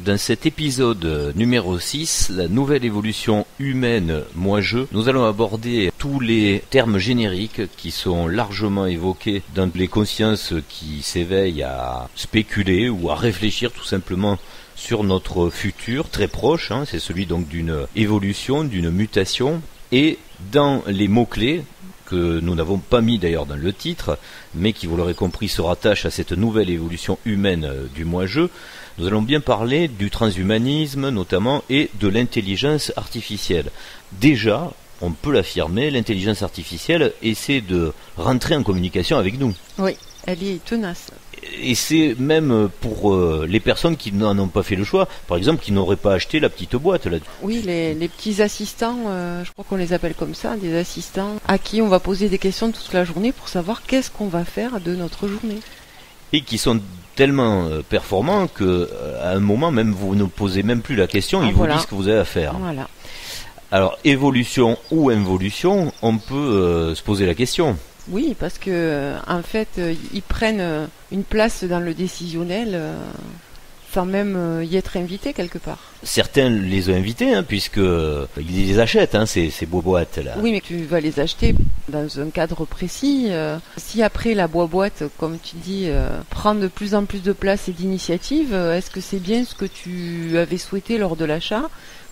dans cet épisode numéro 6, la nouvelle évolution humaine moi-je, nous allons aborder tous les termes génériques qui sont largement évoqués dans les consciences qui s'éveillent à spéculer ou à réfléchir tout simplement sur notre futur très proche, c'est celui donc d'une évolution, d'une mutation, et dans les mots-clés que nous n'avons pas mis d'ailleurs dans le titre, mais qui, vous l'aurez compris, se rattache à cette nouvelle évolution humaine du moi-je, nous allons bien parler du transhumanisme notamment et de l'intelligence artificielle. Déjà, on peut l'affirmer, l'intelligence artificielle essaie de rentrer en communication avec nous. Oui, elle est tenace. Et c'est même pour les personnes qui n'en ont pas fait le choix, par exemple, qui n'auraient pas acheté la petite boîte là. Oui, les petits assistants, je crois qu'on les appelle comme ça, des assistants à qui on va poser des questions toute la journée pour savoir qu'est-ce qu'on va faire de notre journée. Et qui sont tellement performants que à un moment même vous ne posez même plus la question, ils vous disent ce que vous avez à faire. Voilà. Alors évolution ou involution, on peut se poser la question. Oui, parce que en fait, ils prennent une place dans le décisionnel sans même y être invités quelque part. Certains les ont invités, puisque ils les achètent, ces boîtes là. Oui, mais tu vas les acheter dans un cadre précis. Si après la boîte, comme tu dis, prend de plus en plus de place et d'initiative, est-ce que c'est bien ce que tu avais souhaité lors de l'achat ?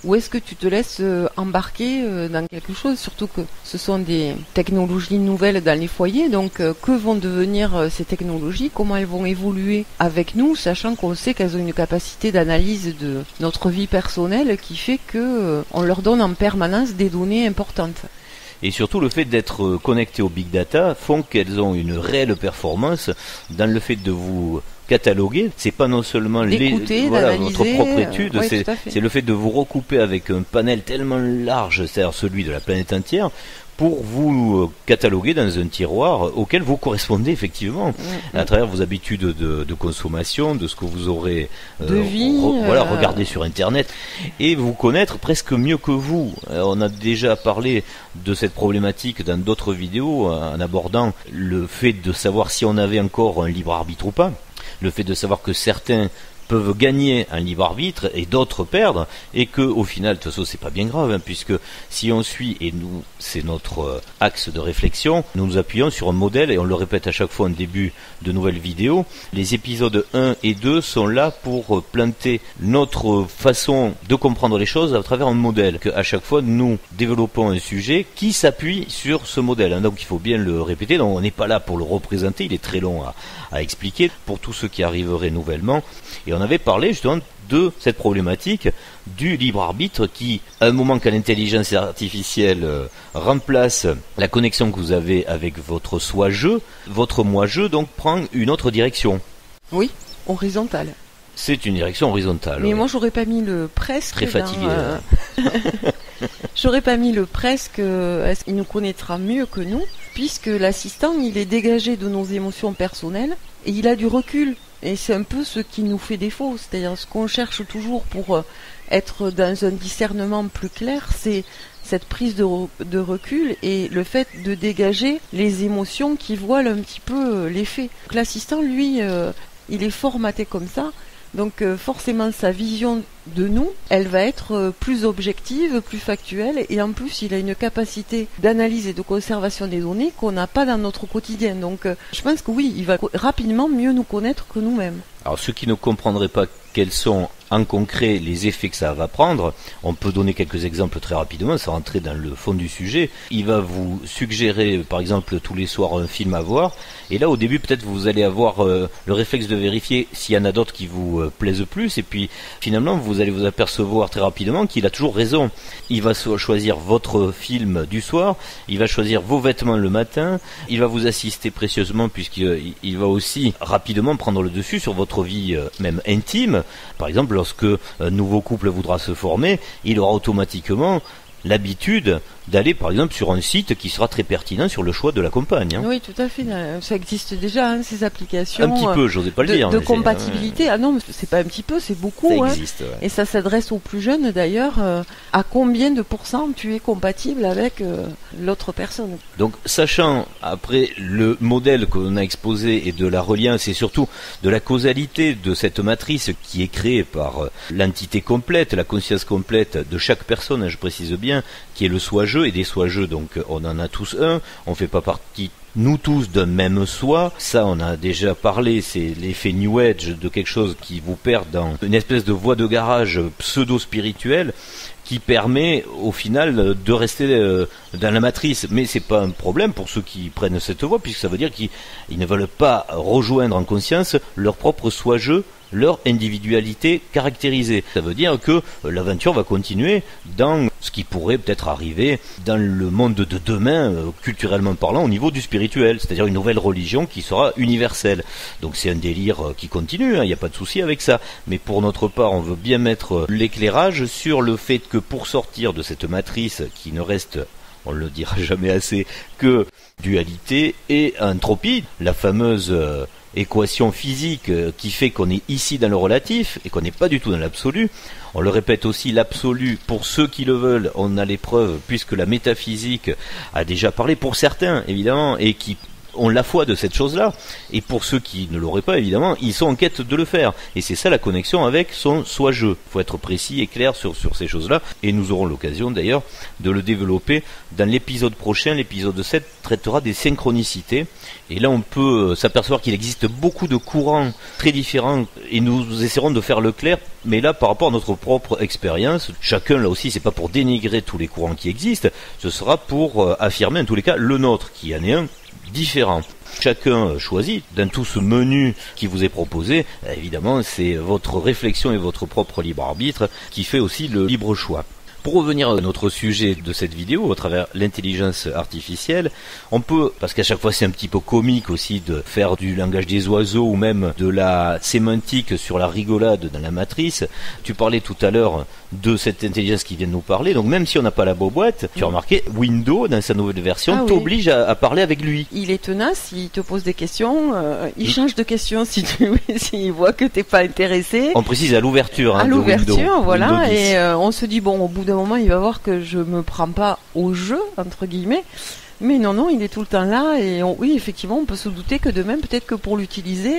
Ou est-ce que tu te laisses embarquer dans quelque chose, surtout que ce sont des technologies nouvelles dans les foyers, donc que vont devenir ces technologies, comment elles vont évoluer avec nous, sachant qu'on sait qu'elles ont une capacité d'analyse de notre vie personnelle qui fait que on leur donne en permanence des données importantes. Et surtout le fait d'être connecté au big data font qu'elles ont une réelle performance dans le fait de vous cataloguer. C'est pas non seulement votre propre étude, oui, c'est le fait de vous recouper avec un panel tellement large, c'est-à-dire celui de la planète entière, pour vous cataloguer dans un tiroir auquel vous correspondez effectivement, à travers vos habitudes de consommation, de ce que vous aurez regardé sur Internet, et vous connaître presque mieux que vous. On a déjà parlé de cette problématique dans d'autres vidéos, en abordant le fait de savoir si on avait encore un libre arbitre ou pas, le fait de savoir que certains peuvent gagner un libre arbitre et d'autres perdre, et que au final de toute façon c'est pas bien grave, puisque si on suit, et nous c'est notre axe de réflexion, nous nous appuyons sur un modèle, et on le répète à chaque fois en début de nouvelles vidéos, les épisodes 1 et 2 sont là pour planter notre façon de comprendre les choses à travers un modèle, qu'à chaque fois nous développons un sujet qui s'appuie sur ce modèle, donc il faut bien le répéter, donc on n'est pas là pour le représenter, il est très long à expliquer pour tous ceux qui arriveraient nouvellement. Et on avait parlé justement de cette problématique du libre arbitre qui, à un moment quand l'intelligence artificielle remplace la connexion que vous avez avec votre soi-je, votre moi-je donc prend une autre direction. Oui, horizontale. C'est une direction horizontale. Mais moi j'aurais pas mis le presque. Très fatigué. J'aurais pas mis le presque. Est-ce qu'il nous connaîtra mieux que nous, puisque l'assistant il est dégagé de nos émotions personnelles et il a du recul. Et c'est un peu ce qui nous fait défaut, c'est-à-dire ce qu'on cherche toujours pour être dans un discernement plus clair, c'est cette prise de recul et le fait de dégager les émotions qui voilent un petit peu les faits. Donc, l'assistant, lui, il est formaté comme ça, donc forcément sa vision de nous, elle va être plus objective, plus factuelle, et en plus il a une capacité d'analyse et de conservation des données qu'on n'a pas dans notre quotidien. Donc je pense que oui, il va rapidement mieux nous connaître que nous-mêmes. Alors ceux qui ne comprendraient pas quels sont en concret les effets que ça va prendre, on peut donner quelques exemples très rapidement sans rentrer dans le fond du sujet. Il va vous suggérer par exemple tous les soirs un film à voir, et là au début peut-être vous allez avoir le réflexe de vérifier s'il y en a d'autres qui vous plaisent plus, et puis finalement vous allez vous apercevoir très rapidement qu'il a toujours raison. Il va choisir votre film du soir, il va choisir vos vêtements le matin, il va vous assister précieusement puisqu'il va aussi rapidement prendre le dessus sur votre vie même intime. Par exemple, lorsque un nouveau couple voudra se former, il aura automatiquement l'habitude d'aller par exemple sur un site qui sera très pertinent sur le choix de la compagne. Oui, tout à fait. Ça existe déjà, ces applications. Un petit peu, j'osais pas le dire. De compatibilité. Ah non, mais c'est pas un petit peu, c'est beaucoup. Ça existe, ouais. Et ça s'adresse aux plus jeunes d'ailleurs. À combien de pourcents tu es compatible avec l'autre personne? Donc, sachant après le modèle qu'on a exposé et de la reliance et surtout de la causalité de cette matrice qui est créée par l'entité complète, la conscience complète de chaque personne, je précise bien, qui est le soi-je, et des soi-je, donc on en a tous un, on fait pas partie nous tous d'un même soi. Ça, on a déjà parlé, c'est l'effet New Age de quelque chose qui vous perd dans une espèce de voie de garage pseudo-spirituelle qui permet au final de rester dans la matrice. Mais c'est pas un problème pour ceux qui prennent cette voie, puisque ça veut dire qu'ils ne veulent pas rejoindre en conscience leur propre soi-je, leur individualité caractérisée. Ça veut dire que l'aventure va continuer dans ce qui pourrait peut-être arriver dans le monde de demain, culturellement parlant, au niveau du spirituel, c'est-à-dire une nouvelle religion qui sera universelle. Donc c'est un délire qui continue, il n'y a pas de souci avec ça. Mais pour notre part, on veut bien mettre l'éclairage sur le fait que pour sortir de cette matrice qui ne reste, on ne le dira jamais assez, que dualité et entropie, la fameuse équation physique qui fait qu'on est ici dans le relatif et qu'on n'est pas du tout dans l'absolu. On le répète aussi, l'absolu, pour ceux qui le veulent, on a les preuves, puisque la métaphysique a déjà parlé, pour certains évidemment, et qui ont la foi de cette chose-là, et pour ceux qui ne l'auraient pas, évidemment, ils sont en quête de le faire. Et c'est ça la connexion avec son soi-je. Il faut être précis et clair sur ces choses-là, et nous aurons l'occasion d'ailleurs de le développer dans l'épisode prochain. L'épisode 7 traitera des synchronicités, et là on peut s'apercevoir qu'il existe beaucoup de courants très différents, et nous essaierons de faire le clair, mais là par rapport à notre propre expérience. Chacun, là aussi, c'est pas pour dénigrer tous les courants qui existent, ce sera pour affirmer en tous les cas le nôtre, qui en est un différent. Chacun choisit dans tout ce menu qui vous est proposé. Évidemment, c'est votre réflexion et votre propre libre arbitre qui fait aussi le libre choix. Pour revenir à notre sujet de cette vidéo, à travers l'intelligence artificielle, on peut, parce qu'à chaque fois c'est un petit peu comique aussi de faire du langage des oiseaux ou même de la sémantique sur la rigolade dans la matrice. Tu parlais tout à l'heure de cette intelligence qui vient de nous parler, donc même si on n'a pas la boîte, tu as remarqué, Windows, dans sa nouvelle version, t'oblige à parler avec lui. Il est tenace, il te pose des questions, il change de questions s'il voit que t'es pas intéressé. On précise à l'ouverture. À l'ouverture, Windows, voilà, Windows 10. Et on se dit, bon, au bout d'un moment, il va voir que je me prends pas au jeu, entre guillemets. Mais non, il est tout le temps là, et oui, effectivement, on peut se douter que demain, peut-être que pour l'utiliser,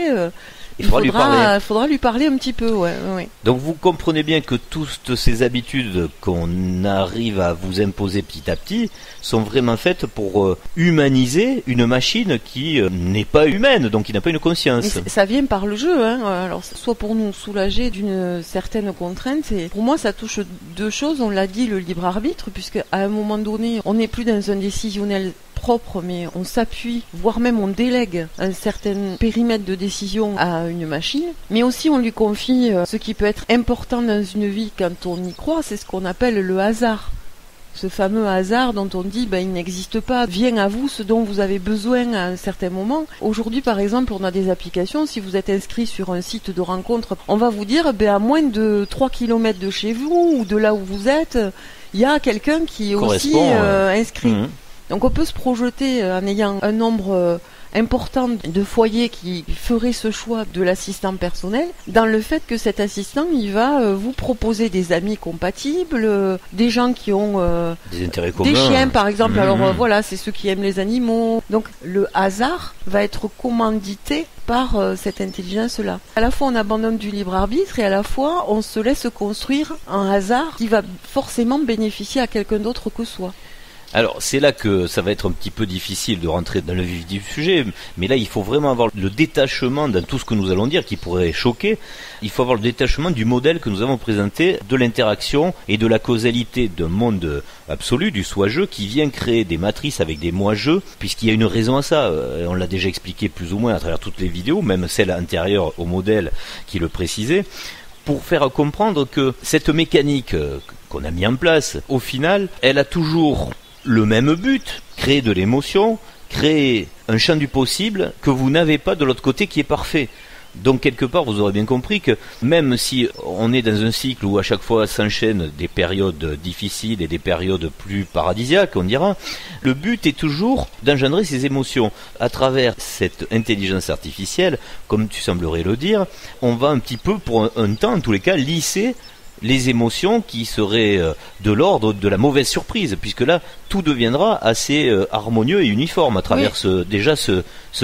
il faudra lui parler un petit peu, ouais. Donc vous comprenez bien que toutes ces habitudes qu'on arrive à vous imposer petit à petit sont vraiment faites pour humaniser une machine qui n'est pas humaine, donc qui n'a pas une conscience. Mais ça vient par le jeu, hein. Alors soit pour nous soulager d'une certaine contrainte, et pour moi ça touche deux choses. On l'a dit, le libre arbitre, puisque à un moment donné, on n'est plus dans un décisionnel propre, mais on s'appuie, voire même on délègue un certain périmètre de décision à une machine, mais aussi on lui confie ce qui peut être important dans une vie quand on y croit, c'est ce qu'on appelle le hasard. Ce fameux hasard dont on dit il n'existe pas, vient à vous ce dont vous avez besoin à un certain moment. Aujourd'hui par exemple, on a des applications, si vous êtes inscrit sur un site de rencontre, on va vous dire à moins de 3 km de chez vous ou de là où vous êtes, il y a quelqu'un qui est aussi inscrit. Mmh. Donc on peut se projeter en ayant un nombre important de foyers qui feraient ce choix de l'assistant personnel, dans le fait que cet assistant, il va vous proposer des amis compatibles, des gens qui ont des intérêts communs, des chiens par exemple. Alors voilà, c'est ceux qui aiment les animaux. Donc le hasard va être commandité par cette intelligence-là. À la fois on abandonne du libre arbitre et à la fois on se laisse construire un hasard qui va forcément bénéficier à quelqu'un d'autre que soi. Alors c'est là que ça va être un petit peu difficile de rentrer dans le vif du sujet, mais là il faut vraiment avoir le détachement dans tout ce que nous allons dire qui pourrait choquer. Il faut avoir le détachement du modèle que nous avons présenté, de l'interaction et de la causalité d'un monde absolu, du soi-je, qui vient créer des matrices avec des moi-je, puisqu'il y a une raison à ça. On l'a déjà expliqué plus ou moins à travers toutes les vidéos, même celle antérieure au modèle qui le précisait, pour faire comprendre que cette mécanique qu'on a mis en place, au final, elle a toujours le même but, créer de l'émotion, créer un champ du possible que vous n'avez pas de l'autre côté qui est parfait. Donc quelque part, vous aurez bien compris que même si on est dans un cycle où à chaque fois s'enchaînent des périodes difficiles et des périodes plus paradisiaques, on dira, le but est toujours d'engendrer ces émotions. À travers cette intelligence artificielle, comme tu semblerais le dire, on va un petit peu, pour un temps en tous les cas, lisser les émotions qui seraient de l'ordre de la mauvaise surprise, puisque là, tout deviendra assez harmonieux et uniforme à travers ce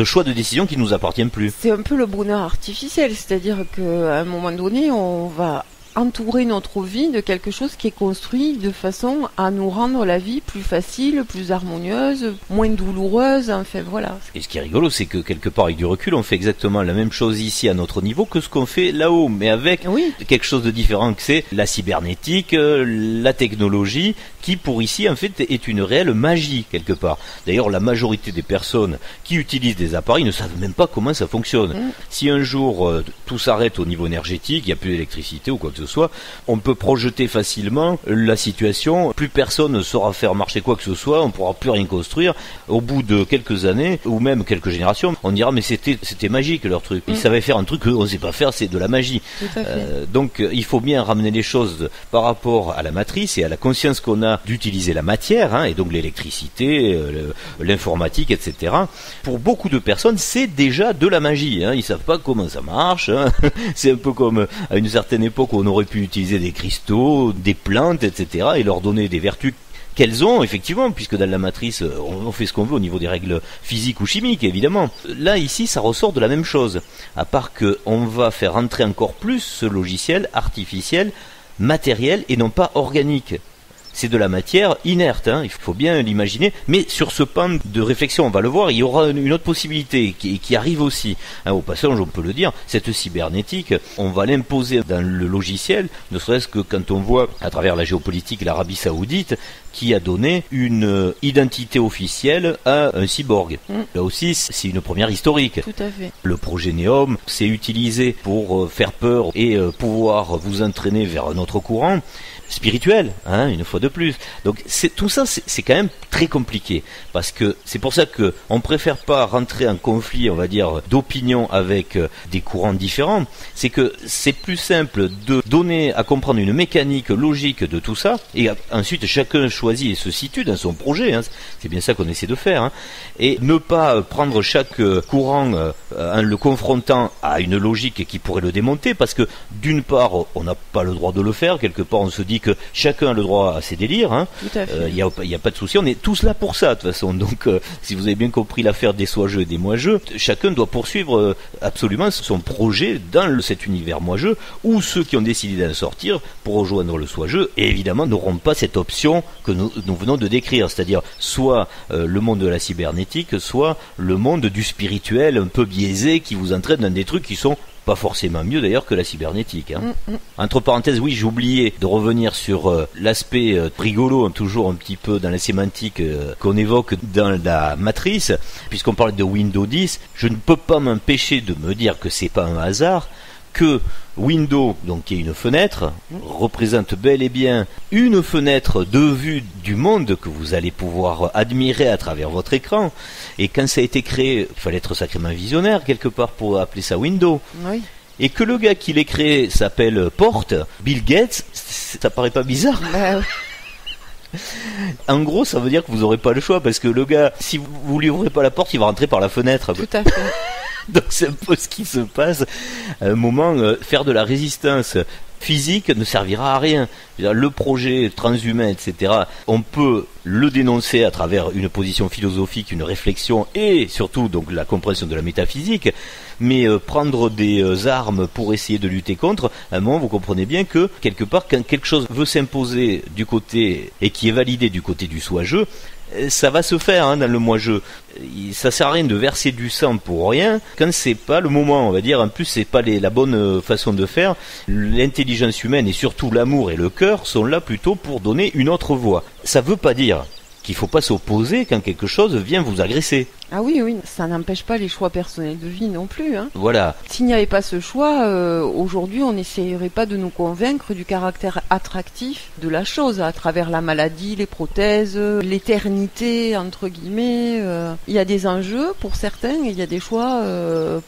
choix de décision qui ne nous appartient plus. C'est un peu le bonheur artificiel, c'est-à-dire qu'à un moment donné, on va entourer notre vie de quelque chose qui est construit de façon à nous rendre la vie plus facile, plus harmonieuse, moins douloureuse, enfin voilà. Et ce qui est rigolo, c'est que quelque part avec du recul, on fait exactement la même chose ici à notre niveau que ce qu'on fait là-haut, mais avec quelque chose de différent, que c'est la cybernétique, la technologie, qui pour ici en fait est une réelle magie quelque part. D'ailleurs, la majorité des personnes qui utilisent des appareils ne savent même pas comment ça fonctionne. Si un jour tout s'arrête au niveau énergétique, il n'y a plus d'électricité ou quoi que ce soit, on peut projeter facilement la situation, plus personne ne saura faire marcher quoi que ce soit, on ne pourra plus rien construire. Au bout de quelques années, ou même quelques générations, on dira mais c'était magique leur truc. Ils savaient faire un truc qu'on ne sait pas faire, c'est de la magie. Donc il faut bien ramener les choses par rapport à la matrice et à la conscience qu'on a d'utiliser la matière, et donc l'électricité, l'informatique, etc. Pour beaucoup de personnes, c'est déjà de la magie. Ils ne savent pas comment ça marche. C'est un peu comme à une certaine époque où on aurait pu utiliser des cristaux, des plantes, etc. et leur donner des vertus qu'elles ont, effectivement, puisque dans la matrice, on fait ce qu'on veut au niveau des règles physiques ou chimiques, évidemment. Là, ici, ça ressort de la même chose. À part qu'on va faire entrer encore plus ce logiciel artificiel, matériel et non pas organique. C'est de la matière inerte, il faut bien l'imaginer, mais sur ce pan de réflexion, on va le voir, il y aura une autre possibilité qui arrive aussi. Au passage, on peut le dire, cette cybernétique, on va l'imposer dans le logiciel, ne serait-ce que quand on voit à travers la géopolitique l'Arabie Saoudite, qui a donné une identité officielle à un cyborg. Là aussi, c'est une première historique. Tout à fait. Le projet Neom, c'est utilisé pour faire peur et pouvoir vous entraîner vers un autre courant spirituel, une fois de plus. Donc tout ça, c'est quand même très compliqué, parce que c'est pour ça que on préfère pas rentrer en conflit, on va dire, d'opinion avec des courants différents. C'est que c'est plus simple de donner à comprendre une mécanique logique de tout ça, et ensuite chacun choisit et se situe dans son projet. C'est bien ça qu'on essaie de faire, et ne pas prendre chaque courant en le confrontant à une logique qui pourrait le démonter, parce que d'une part, on n'a pas le droit de le faire. Quelque part, on se dit que chacun a le droit à ses délires. Il n'y a pas de souci, on est tous là pour ça de toute façon. Donc si vous avez bien compris l'affaire des soi-jeux et des moi-jeux, chacun doit poursuivre absolument son projet dans cet univers moi-jeu, ou ceux qui ont décidé d'en sortir pour rejoindre le soi-jeu, et évidemment n'auront pas cette option que nous venons de décrire, c'est-à-dire soit le monde de la cybernétique, soit le monde du spirituel un peu biaisé qui vous entraîne dans des trucs qui sont pas forcément mieux d'ailleurs que la cybernétique. Entre parenthèses, oui, j'ai oublié de revenir sur l'aspect rigolo, toujours un petit peu dans la sémantique qu'on évoque dans la matrice, puisqu'on parle de Windows 10, je ne peux pas m'empêcher de me dire que c'est pas un hasard, que Windows, donc qui est une fenêtre, représente bel et bien une fenêtre de vue du monde que vous allez pouvoir admirer à travers votre écran. Et quand ça a été créé, il fallait être sacrément visionnaire quelque part pour appeler ça Windows. Oui. Et que le gars qui l'a créé s'appelle Porte, Bill Gates, ça paraît pas bizarre? Oui. En gros, ça veut dire que vous n'aurez pas le choix, parce que le gars, si vous lui ouvrez pas la porte, il va rentrer par la fenêtre. Tout à fait. Donc c'est un peu ce qui se passe. À un moment, faire de la résistance physique ne servira à rien. Le projet transhumain, etc., on peut le dénoncer à travers une position philosophique, une réflexion et surtout donc la compréhension de la métaphysique, mais prendre des armes pour essayer de lutter contre, à un moment vous comprenez bien que quelque part quand quelque chose veut s'imposer du côté et qui est validé du côté du soi-jeu, ça va se faire dans le moi-jeu. Ça sert à rien de verser du sang pour rien quand c'est pas le moment, on va dire. En plus, c'est pas la bonne façon de faire. L'intelligence humaine et surtout l'amour et le cœur sont là plutôt pour donner une autre voie. Ça veut pas dire qu'il faut pas s'opposer quand quelque chose vient vous agresser. Ah oui, oui, ça n'empêche pas les choix personnels de vie non plus. Hein. Voilà. S'il n'y avait pas ce choix, aujourd'hui, on n'essayerait pas de nous convaincre du caractère attractif de la chose, à travers la maladie, les prothèses, l'éternité, entre guillemets. Il y a des enjeux pour certains et il y a des choix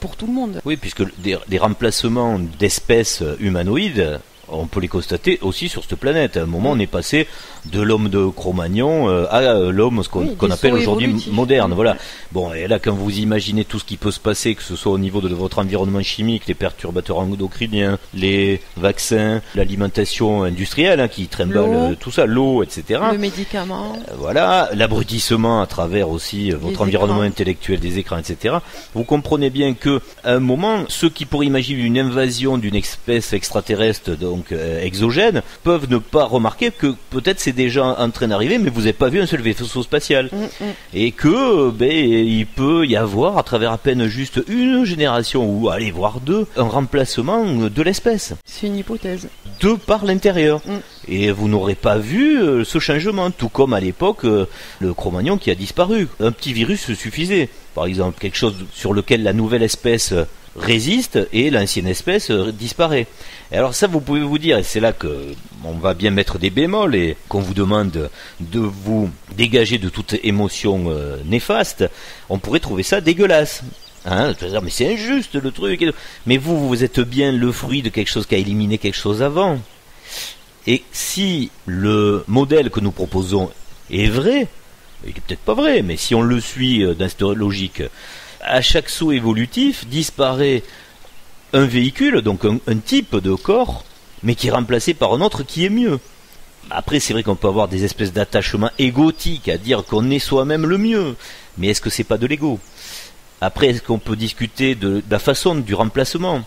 pour tout le monde. Oui, puisque des remplacements d'espèces humanoïdes, on peut les constater aussi sur cette planète. À un moment, on est passé de l'homme de Cro-Magnon à l'homme qu'on appelle aujourd'hui moderne. Voilà. Bon, et là, quand vous imaginez tout ce qui peut se passer, que ce soit au niveau de votre environnement chimique, les perturbateurs endocriniens, les vaccins, l'alimentation industrielle qui trimbale tout ça, l'eau, etc. Le médicament. Voilà, l'abrutissement à travers aussi votre environnement intellectuel, des écrans, etc. Vous comprenez bien que à un moment, ceux qui pourraient imaginer une invasion d'une espèce extraterrestre, donc exogène, peuvent ne pas remarquer que peut-être c'est déjà en train d'arriver, mais vous n'avez pas vu un seul vaisseau spatial. Et que il peut y avoir, à travers à peine juste une génération, ou allez voir deux, un remplacement de l'espèce. C'est une hypothèse. De par l'intérieur. Et vous n'aurez pas vu ce changement, tout comme à l'époque le Cro-Magnon qui a disparu. Un petit virus suffisait. Par exemple, quelque chose sur lequel la nouvelle espèce résiste et l'ancienne espèce disparaît. Et alors ça, vous pouvez vous dire, et c'est là que on va bien mettre des bémols et qu'on vous demande de vous dégager de toute émotion néfaste, on pourrait trouver ça dégueulasse. Tu vas dire, mais c'est injuste le truc. Mais vous êtes bien le fruit de quelque chose qui a éliminé quelque chose avant. Et si le modèle que nous proposons est vrai, il est peut-être pas vrai, mais si on le suit dans cette logique, à chaque saut évolutif disparaît un véhicule, donc un type de corps, mais qui est remplacé par un autre qui est mieux. Après, c'est vrai qu'on peut avoir des espèces d'attachements égotiques à dire qu'on est soi-même le mieux, mais est-ce que c'est pas de l'ego? Après, est-ce qu'on peut discuter de la façon du remplacement?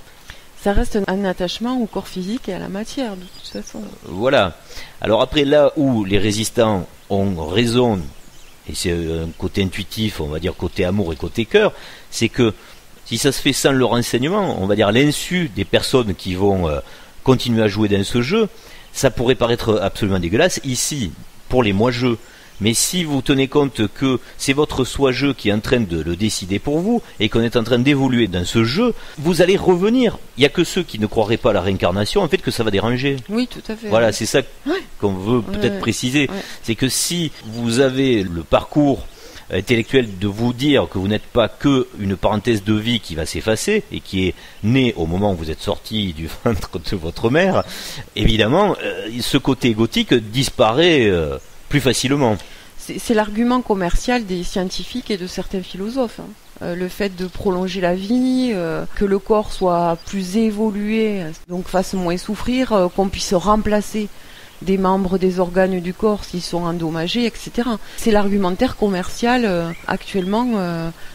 Ça reste un attachement au corps physique et à la matière, de toute façon. Voilà. Alors après, là où les résistants ont raison, et c'est un côté intuitif, on va dire côté amour et côté cœur, c'est que si ça se fait sans le renseignement, on va dire l'insu des personnes qui vont continuer à jouer dans ce jeu, ça pourrait paraître absolument dégueulasse ici, pour les moi-jeux. Mais si vous tenez compte que c'est votre soi-jeu qui est en train de le décider pour vous, et qu'on est en train d'évoluer dans ce jeu, vous allez revenir. Il n'y a que ceux qui ne croiraient pas à la réincarnation, en fait, que ça va déranger. Oui, tout à fait. Voilà, c'est ça qu'on veut peut-être préciser. C'est que si vous avez le parcours intellectuel de vous dire que vous n'êtes pas que une parenthèse de vie qui va s'effacer et qui est née au moment où vous êtes sorti du ventre de votre mère, évidemment, ce côté égotique disparaît plus facilement. C'est l'argument commercial des scientifiques et de certains philosophes. Le fait de prolonger la vie, que le corps soit plus évolué, donc fasse moins souffrir, qu'on puisse remplacer des membres des organes du corps s'ils sont endommagés, etc. C'est l'argumentaire commercial actuellement,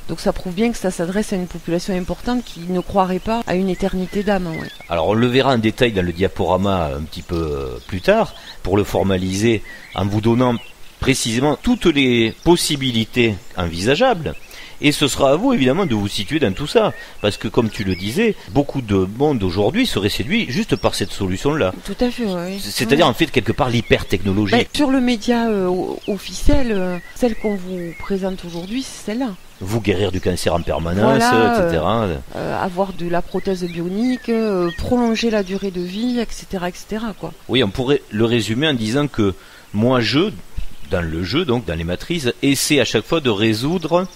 donc ça prouve bien que ça s'adresse à une population importante qui ne croirait pas à une éternité d'âme. Ouais. Alors on le verra en détail dans le diaporama un petit peu plus tard, pour le formaliser en vous donnant précisément toutes les possibilités envisageables. Et ce sera à vous, évidemment, de vous situer dans tout ça. Parce que, comme tu le disais, beaucoup de monde aujourd'hui serait séduit juste par cette solution-là. Tout à fait, oui. C'est-à-dire, en fait, quelque part, l'hyper-technologie. Sur le média officiel, celle qu'on vous présente aujourd'hui, c'est celle-là. Vous guérir du cancer en permanence, etc. Avoir de la prothèse bionique, prolonger la durée de vie, etc., etc., quoi. Oui, on pourrait le résumer en disant que moi, dans le jeu, donc dans les matrices, essaie à chaque fois de résoudre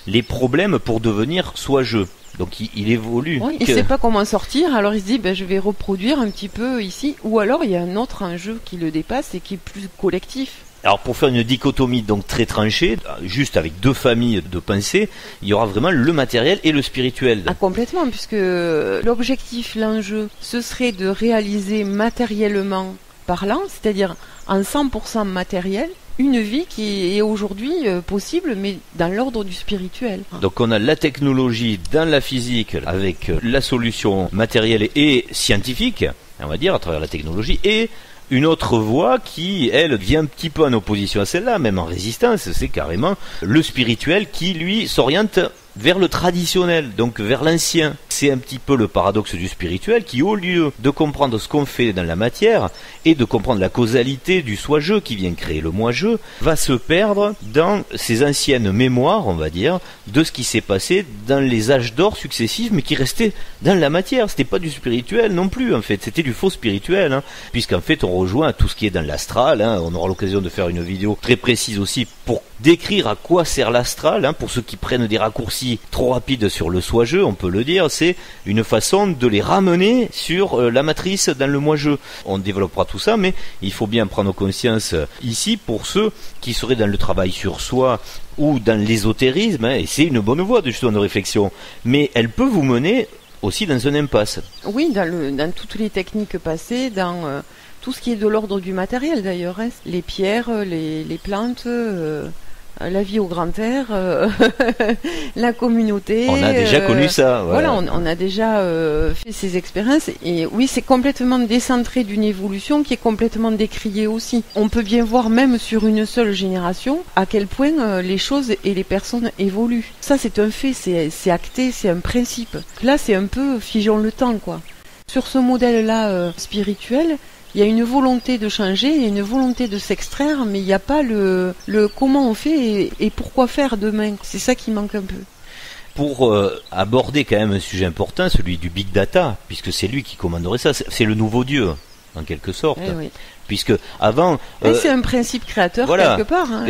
les problèmes pour devenir soi-je. Donc il évolue. Oui, il ne sait pas comment sortir, alors il se dit je vais reproduire un petit peu ici, ou alors il y a un autre enjeu qui le dépasse et qui est plus collectif. Alors pour faire une dichotomie donc très tranchée, juste avec deux familles de pensée, il y aura vraiment le matériel et le spirituel. Ah, complètement, puisque l'objectif, l'enjeu, ce serait de réaliser matériellement parlant, c'est-à-dire en 100% matériel, une vie qui est aujourd'hui possible, mais dans l'ordre du spirituel. Donc on a la technologie dans la physique, avec la solution matérielle et scientifique, on va dire, à travers la technologie, et une autre voie qui, elle, vient un petit peu en opposition à celle-là, même en résistance, c'est carrément le spirituel qui, lui, s'oriente vers le traditionnel, donc vers l'ancien. C'est un petit peu le paradoxe du spirituel qui, au lieu de comprendre ce qu'on fait dans la matière et de comprendre la causalité du soi-je qui vient créer le moi-je, va se perdre dans ces anciennes mémoires, on va dire, de ce qui s'est passé dans les âges d'or successifs, mais qui restaient dans la matière. C'était pas du spirituel non plus, en fait. C'était du faux spirituel, hein, puisqu'en fait, on rejoint tout ce qui est dans l'astral, hein. On aura l'occasion de faire une vidéo très précise aussi pour décrire à quoi sert l'astral, hein, pour ceux qui prennent des raccourcis trop rapides sur le soi-je, on peut le dire, c'est une façon de les ramener sur la matrice dans le moi-je. On développera tout ça, mais il faut bien prendre conscience ici pour ceux qui seraient dans le travail sur soi ou dans l'ésotérisme, hein, et c'est une bonne voie justement de réflexion, mais elle peut vous mener aussi dans une impasse. Oui, dans toutes les techniques passées, dans tout ce qui est de l'ordre du matériel d'ailleurs, hein, les pierres, les plantes, la vie au grand air, la communauté. On a déjà connu ça. Voilà, on a déjà fait ces expériences. Et oui, c'est complètement décentré d'une évolution qui est complètement décriée aussi. On peut bien voir même sur une seule génération à quel point les choses et les personnes évoluent. Ça, c'est un fait, c'est acté, c'est un principe. Là, c'est un peu figeons le temps, quoi. Sur ce modèle-là spirituel, il y a une volonté de changer, il y a une volonté de s'extraire, mais il n'y a pas le comment on fait et pourquoi faire demain. C'est ça qui manque un peu. Pour aborder quand même un sujet important, celui du big data, puisque c'est lui qui commanderait ça, c'est le nouveau Dieu, en quelque sorte. Oui. Puisque avant... c'est un principe créateur voilà, quelque part. Hein.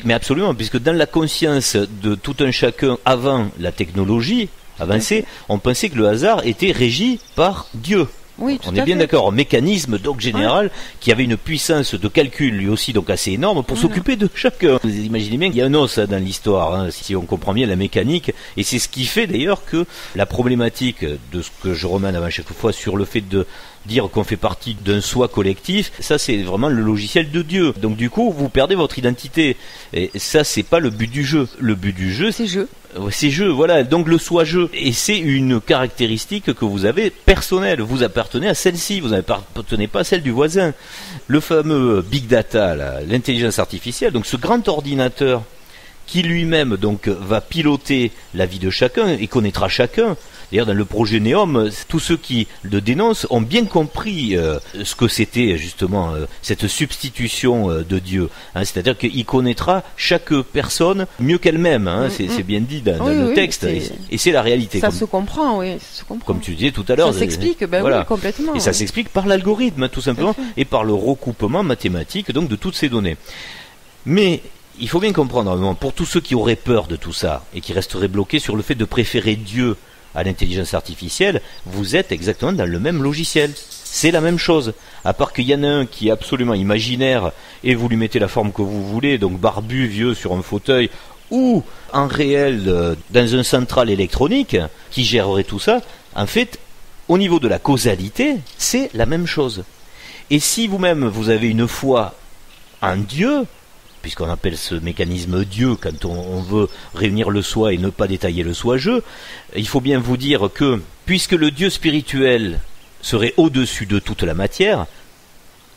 Mais absolument, puisque dans la conscience de tout un chacun avant la technologie avancée, on pensait que le hasard était régi par Dieu. Oui, on est bien d'accord, un mécanisme donc général qui avait une puissance de calcul lui aussi donc assez énorme pour s'occuper de chacun. Vous imaginez bien qu'il y a un os dans l'histoire, hein, si on comprend bien la mécanique, et c'est ce qui fait d'ailleurs que la problématique de ce que je remène avant chaque fois sur le fait de dire qu'on fait partie d'un soi collectif, ça c'est vraiment le logiciel de Dieu. Donc du coup, vous perdez votre identité. Et ça, c'est pas le but du jeu. Le but du jeu, c'est jeu. C'est jeu, voilà. Donc le soi-jeu. Et c'est une caractéristique que vous avez personnelle. Vous appartenez à celle-ci. Vous n'appartenez pas à celle du voisin. Le fameux big data, l'intelligence artificielle, donc ce grand ordinateur qui lui-même donc va piloter la vie de chacun et connaîtra chacun. D'ailleurs, dans le projet Neom, tous ceux qui le dénoncent ont bien compris ce que c'était justement cette substitution de Dieu. Hein, c'est-à-dire qu'il connaîtra chaque personne mieux qu'elle-même. Hein, c'est bien dit dans le texte, et c'est la réalité. Ça se comprend, oui. Ça se comprend. Comme tu disais tout à l'heure. Ça s'explique, voilà. Oui, complètement. Et ça s'explique par l'algorithme, tout simplement, et par le recoupement mathématique donc de toutes ces données. Mais il faut bien comprendre, pour tous ceux qui auraient peur de tout ça et qui resteraient bloqués sur le fait de préférer Dieu à l'intelligence artificielle, vous êtes exactement dans le même logiciel. C'est la même chose. À part qu'il y en a un qui est absolument imaginaire et vous lui mettez la forme que vous voulez, donc barbu, vieux sur un fauteuil, ou en réel dans un central électronique qui gérerait tout ça, en fait, au niveau de la causalité, c'est la même chose. Et si vous-même vous avez une foi en Dieu, puisqu'on appelle ce mécanisme Dieu quand on veut réunir le soi et ne pas détailler le soi-je, il faut bien vous dire que, puisque le Dieu spirituel serait au-dessus de toute la matière,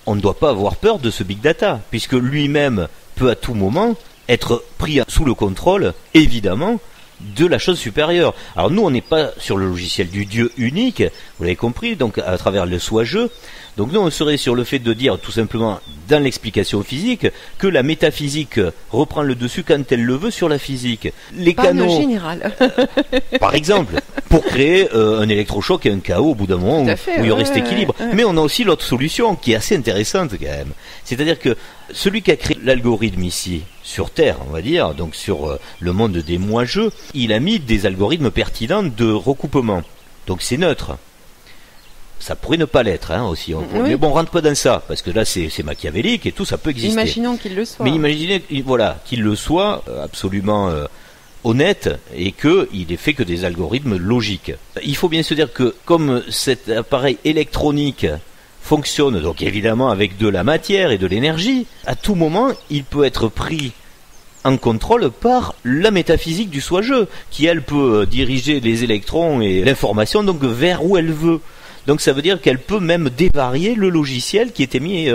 on ne doit pas avoir peur de ce big data, puisque lui-même peut à tout moment être pris sous le contrôle, évidemment, de la chose supérieure. Alors nous, on n'est pas sur le logiciel du Dieu unique, vous l'avez compris, donc à travers le soi-je. Donc nous, on serait sur le fait de dire tout simplement, dans l'explication physique, que la métaphysique reprend le dessus quand elle le veut sur la physique. Les canaux, général. Par exemple, pour créer un électrochoc et un chaos au bout d'un moment où il y aurait cet équilibre. Mais on a aussi l'autre solution qui est assez intéressante quand même. C'est-à-dire que celui qui a créé l'algorithme ici, sur Terre, on va dire, donc sur le monde des moi-je, il a mis des algorithmes pertinents de recoupement. Donc c'est neutre. Ça pourrait ne pas l'être, hein, aussi. Mais bon, on rentre pas dans ça, parce que là, c'est machiavélique et tout, ça peut exister. Imaginons qu'il le soit. Mais imaginez, voilà, qu'il le soit absolument honnête et qu'il ait fait que des algorithmes logiques. Il faut bien se dire que, comme cet appareil électronique fonctionne, donc évidemment avec de la matière et de l'énergie, à tout moment, il peut être pris en contrôle par la métaphysique du soi-je, qui elle peut diriger les électrons et l'information donc vers où elle veut. Donc ça veut dire qu'elle peut même dévarier le logiciel qui était mis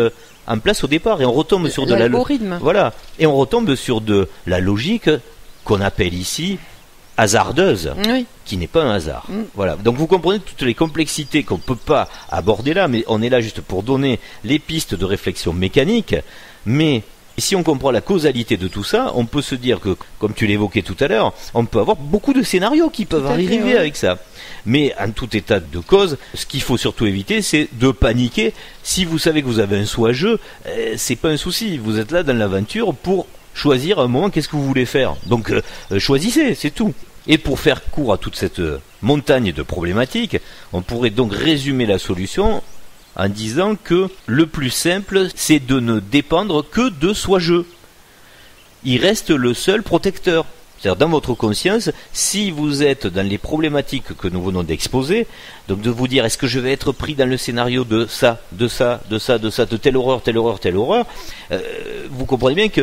en place au départ, et on retombe sur de l'algorithme. Voilà, et on retombe sur de la logique qu'on appelle ici hasardeuse, Oui. qui n'est pas un hasard. Voilà. Donc vous comprenez toutes les complexités qu'on ne peut pas aborder là, mais on est là juste pour donner les pistes de réflexion mécanique. Mais si on comprend la causalité de tout ça, on peut se dire que, comme tu l'évoquais tout à l'heure, on peut avoir beaucoup de scénarios qui peuvent arriver avec ça. Mais en tout état de cause, ce qu'il faut surtout éviter, c'est de paniquer. Si vous savez que vous avez un soi-jeu, c'est pas un souci. Vous êtes là dans l'aventure pour choisir un moment qu'est-ce que vous voulez faire. Donc choisissez, c'est tout. Et pour faire court à toute cette montagne de problématiques, on pourrait donc résumer la solution en disant que le plus simple, c'est de ne dépendre que de soi-jeu. Il reste le seul protecteur. C'est-à-dire dans votre conscience, si vous êtes dans les problématiques que nous venons d'exposer, donc de vous dire est-ce que je vais être pris dans le scénario de ça, de ça, de ça, de ça, de telle horreur, telle horreur, telle horreur, vous comprenez bien que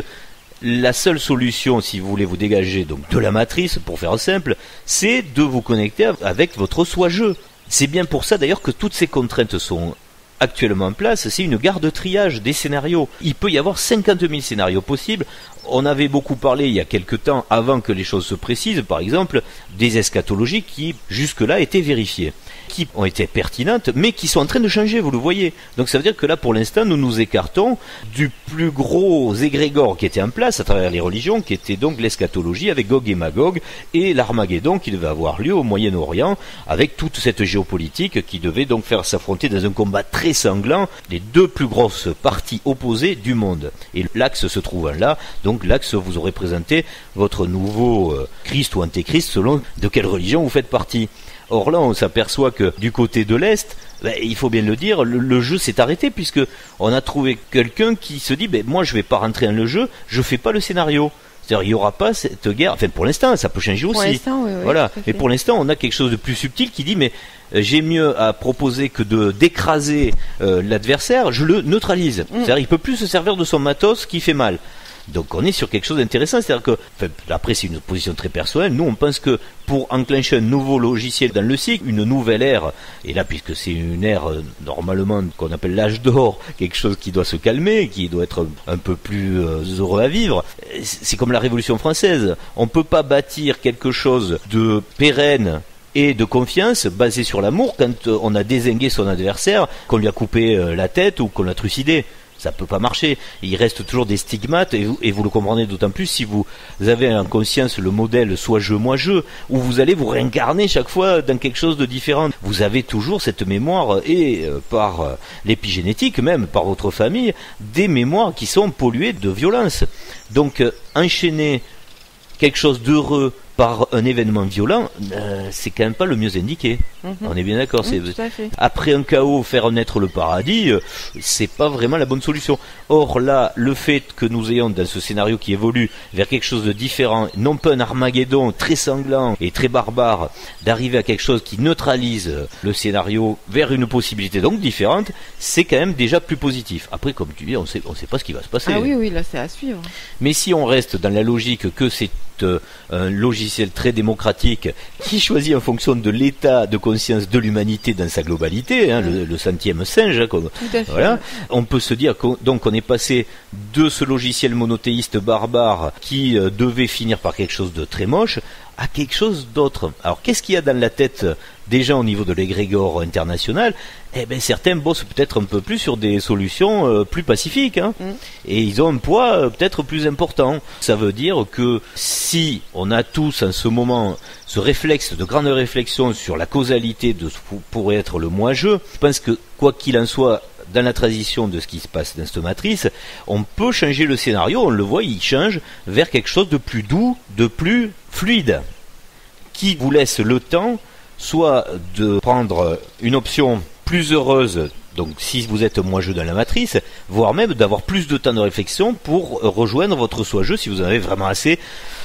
la seule solution, si vous voulez vous dégager donc de la matrice, pour faire simple, c'est de vous connecter avec votre soi-jeu. C'est bien pour ça d'ailleurs que toutes ces contraintes sont actuellement en place, c'est une gare de triage des scénarios. Il peut y avoir 50 000 scénarios possibles. On avait beaucoup parlé il y a quelque temps, avant que les choses se précisent, par exemple, des eschatologies qui jusque-là étaient vérifiées, qui ont été pertinentes, mais qui sont en train de changer, vous le voyez. Donc ça veut dire que là, pour l'instant, nous nous écartons du plus gros égrégore qui était en place à travers les religions, qui était donc l'eschatologie avec Gog et Magog, et l'Armageddon qui devait avoir lieu au Moyen-Orient, avec toute cette géopolitique qui devait donc faire s'affronter dans un combat très sanglant les deux plus grosses parties opposées du monde. Et l'axe se trouvant là, donc l'axe vous aurez présenté votre nouveau Christ ou Antéchrist selon de quelle religion vous faites partie. Or là, on s'aperçoit que du côté de l'Est, il faut bien le dire, le jeu s'est arrêté puisque on a trouvé quelqu'un qui se dit moi je vais pas rentrer dans le jeu, je fais pas le scénario. C'est-à-dire il n'y aura pas cette guerre, enfin pour l'instant, ça peut changer aussi. Pour l'instant, oui, voilà. Mais pour l'instant, on a quelque chose de plus subtil qui dit j'ai mieux à proposer que d'écraser l'adversaire, je le neutralise. C'est-à-dire il peut plus se servir de son matos qui fait mal. Donc on est sur quelque chose d'intéressant, c'est-à-dire que, après c'est une position très personnelle, nous on pense que pour enclencher un nouveau logiciel dans le cycle, une nouvelle ère, et là puisque c'est une ère normalement qu'on appelle l'âge d'or, quelque chose qui doit se calmer, qui doit être un peu plus heureux à vivre, c'est comme la Révolution française, on peut pas bâtir quelque chose de pérenne et de confiance basé sur l'amour quand on a dézingué son adversaire, qu'on lui a coupé la tête ou qu'on l'a trucidé. Ça peut pas marcher. Il reste toujours des stigmates et vous le comprenez d'autant plus si vous avez en conscience le modèle soit je, moi je, où vous allez vous réincarner chaque fois dans quelque chose de différent. Vous avez toujours cette mémoire et par l'épigénétique même, par votre famille, des mémoires qui sont polluées de violence. Donc enchaîner quelque chose d'heureux par un événement violent, c'est quand même pas le mieux indiqué. On est bien d'accord. Après un chaos, faire naître le paradis, c'est pas vraiment la bonne solution. Or là, le fait que nous ayons dans ce scénario qui évolue vers quelque chose de différent, non pas un Armageddon très sanglant et très barbare, d'arriver à quelque chose qui neutralise le scénario vers une possibilité donc différente, c'est quand même déjà plus positif. Après, comme tu dis, on sait pas ce qui va se passer. Ah oui, là c'est à suivre. Mais si on reste dans la logique que c'est un logiciel très démocratique qui choisit en fonction de l'état de conscience de l'humanité dans sa globalité, le centième singe, comme, voilà. On peut se dire qu'on est passé de ce logiciel monothéiste barbare qui devait finir par quelque chose de très moche à quelque chose d'autre. Alors qu'est-ce qu'il y a dans la tête des gens au niveau de l'égrégore international? Certains bossent peut-être un peu plus sur des solutions plus pacifiques, et ils ont un poids peut-être plus important. Ça veut dire que si on a tous en ce moment ce réflexe de grande réflexion sur la causalité de ce qui pourrait être le moi-je, je pense que quoi qu'il en soit, dans la transition de ce qui se passe dans cette matrice, on peut changer le scénario, on le voit, il change vers quelque chose de plus doux, de plus fluide, qui vous laisse le temps soit de prendre une option plus heureuse, donc si vous êtes moi-je dans la matrice, voire même d'avoir plus de temps de réflexion pour rejoindre votre soi-je si vous en avez vraiment assez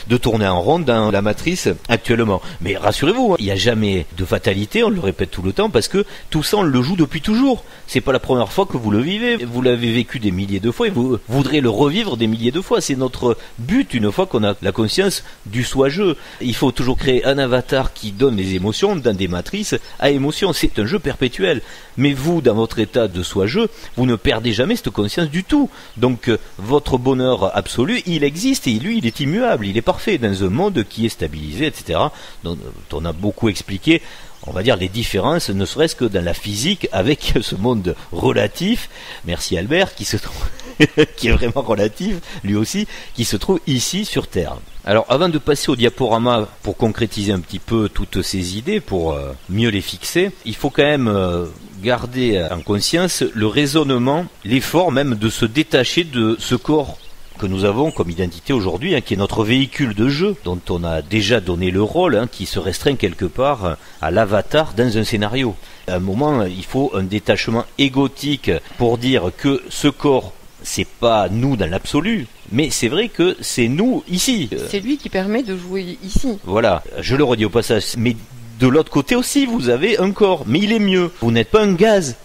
de tourner en rond dans la matrice actuellement. Mais rassurez-vous, il n'y a jamais de fatalité, on le répète tout le temps, parce que tout ça on le joue depuis toujours. C'est pas la première fois que vous le vivez, vous l'avez vécu des milliers de fois et vous voudrez le revivre des milliers de fois. C'est notre but une fois qu'on a la conscience du soi-je. Il faut toujours créer un avatar qui donne les émotions dans des matrices à émotions. C'est un jeu perpétuel. Mais vous, dans votre état de soi-je, vous ne perdez jamais cette conscience du tout. Donc votre bonheur absolu, il existe et lui, il est immuable, il est parfait. parfait, dans un monde qui est stabilisé, etc. Donc, on a beaucoup expliqué, on va dire, les différences, ne serait-ce que dans la physique, avec ce monde relatif, merci Albert, qui se trouve, qui est vraiment relatif, lui aussi, qui se trouve ici sur Terre. Alors, avant de passer au diaporama, pour concrétiser un petit peu toutes ces idées, pour mieux les fixer, il faut quand même garder en conscience le raisonnement, l'effort même de se détacher de ce corps que nous avons comme identité aujourd'hui, qui est notre véhicule de jeu, dont on a déjà donné le rôle, qui se restreint quelque part à l'avatar dans un scénario. À un moment, il faut un détachement égotique pour dire que ce corps, c'est pas nous dans l'absolu, mais c'est vrai que c'est nous ici. C'est lui qui permet de jouer ici. Voilà, je le redis au passage, mais de l'autre côté aussi, vous avez un corps, mais il est mieux. Vous n'êtes pas un gaz.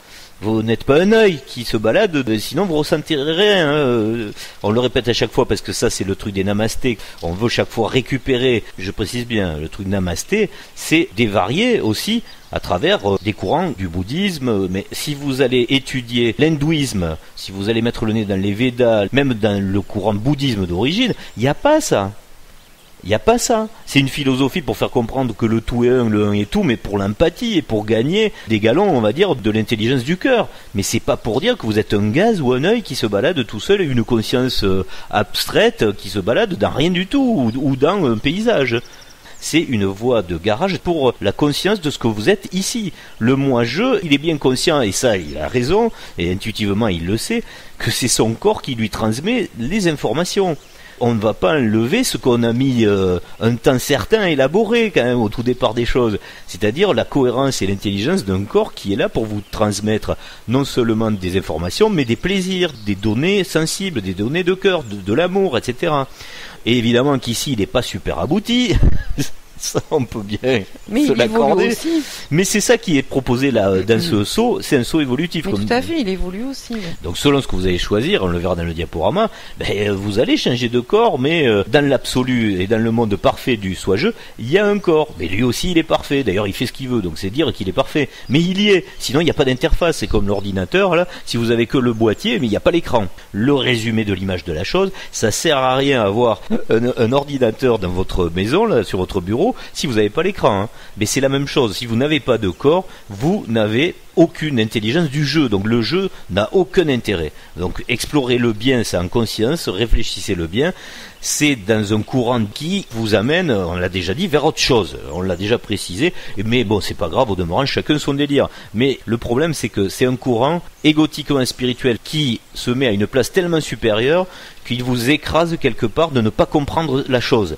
Vous n'êtes pas un œil qui se balade, sinon vous ressentirez rien. On le répète à chaque fois parce que ça c'est le truc des namastés. On veut chaque fois récupérer, je précise bien, le truc namasté, c'est dévarier aussi à travers des courants du bouddhisme. Mais si vous allez étudier l'hindouisme, si vous allez mettre le nez dans les Védas, même dans le courant bouddhisme d'origine, il n'y a pas ça. Il n'y a pas ça. C'est une philosophie pour faire comprendre que le tout est un, le un est tout, mais pour l'empathie et pour gagner des galons, on va dire, de l'intelligence du cœur. Mais c'est pas pour dire que vous êtes un gaz ou un œil qui se balade tout seul, une conscience abstraite qui se balade dans rien du tout, ou dans un paysage. C'est une voie de garage pour la conscience de ce que vous êtes ici. Le moi-je, il est bien conscient, et ça, il a raison, et intuitivement il le sait, que c'est son corps qui lui transmet les informations. On ne va pas enlever ce qu'on a mis un temps certain à élaborer quand même au tout départ des choses. C'est-à-dire la cohérence et l'intelligence d'un corps qui est là pour vous transmettre non seulement des informations, mais des plaisirs, des données sensibles, des données de cœur, de l'amour, etc. Et évidemment qu'ici il n'est pas super abouti. Ça, on peut bien se l'accorder. Mais c'est ça qui est proposé là dans ce saut, c'est un saut évolutif. Mais tout à fait, il évolue aussi. Donc selon ce que vous allez choisir, on le verra dans le diaporama, vous allez changer de corps, mais dans l'absolu et dans le monde parfait du soi-je, il y a un corps. Mais lui aussi, il est parfait. D'ailleurs, il fait ce qu'il veut, donc c'est dire qu'il est parfait. Mais il y est. Sinon, il n'y a pas d'interface. C'est comme l'ordinateur, là. Si vous avez que le boîtier, mais il n'y a pas l'écran. Le résumé de l'image de la chose, ça sert à rien à avoir un ordinateur dans votre maison, là, sur votre bureau, si vous n'avez pas l'écran. Mais c'est la même chose. Si vous n'avez pas de corps, vous n'avez aucune intelligence du jeu. Donc le jeu n'a aucun intérêt. Donc explorez-le bien, c'est en conscience, réfléchissez-le bien. C'est dans un courant qui vous amène, on l'a déjà dit, vers autre chose. On l'a déjà précisé. Mais bon, c'est pas grave, au demeurant, chacun son délire. Mais le problème, c'est que c'est un courant égotiquement spirituel qui se met à une place tellement supérieure qu'il vous écrase quelque part de ne pas comprendre la chose.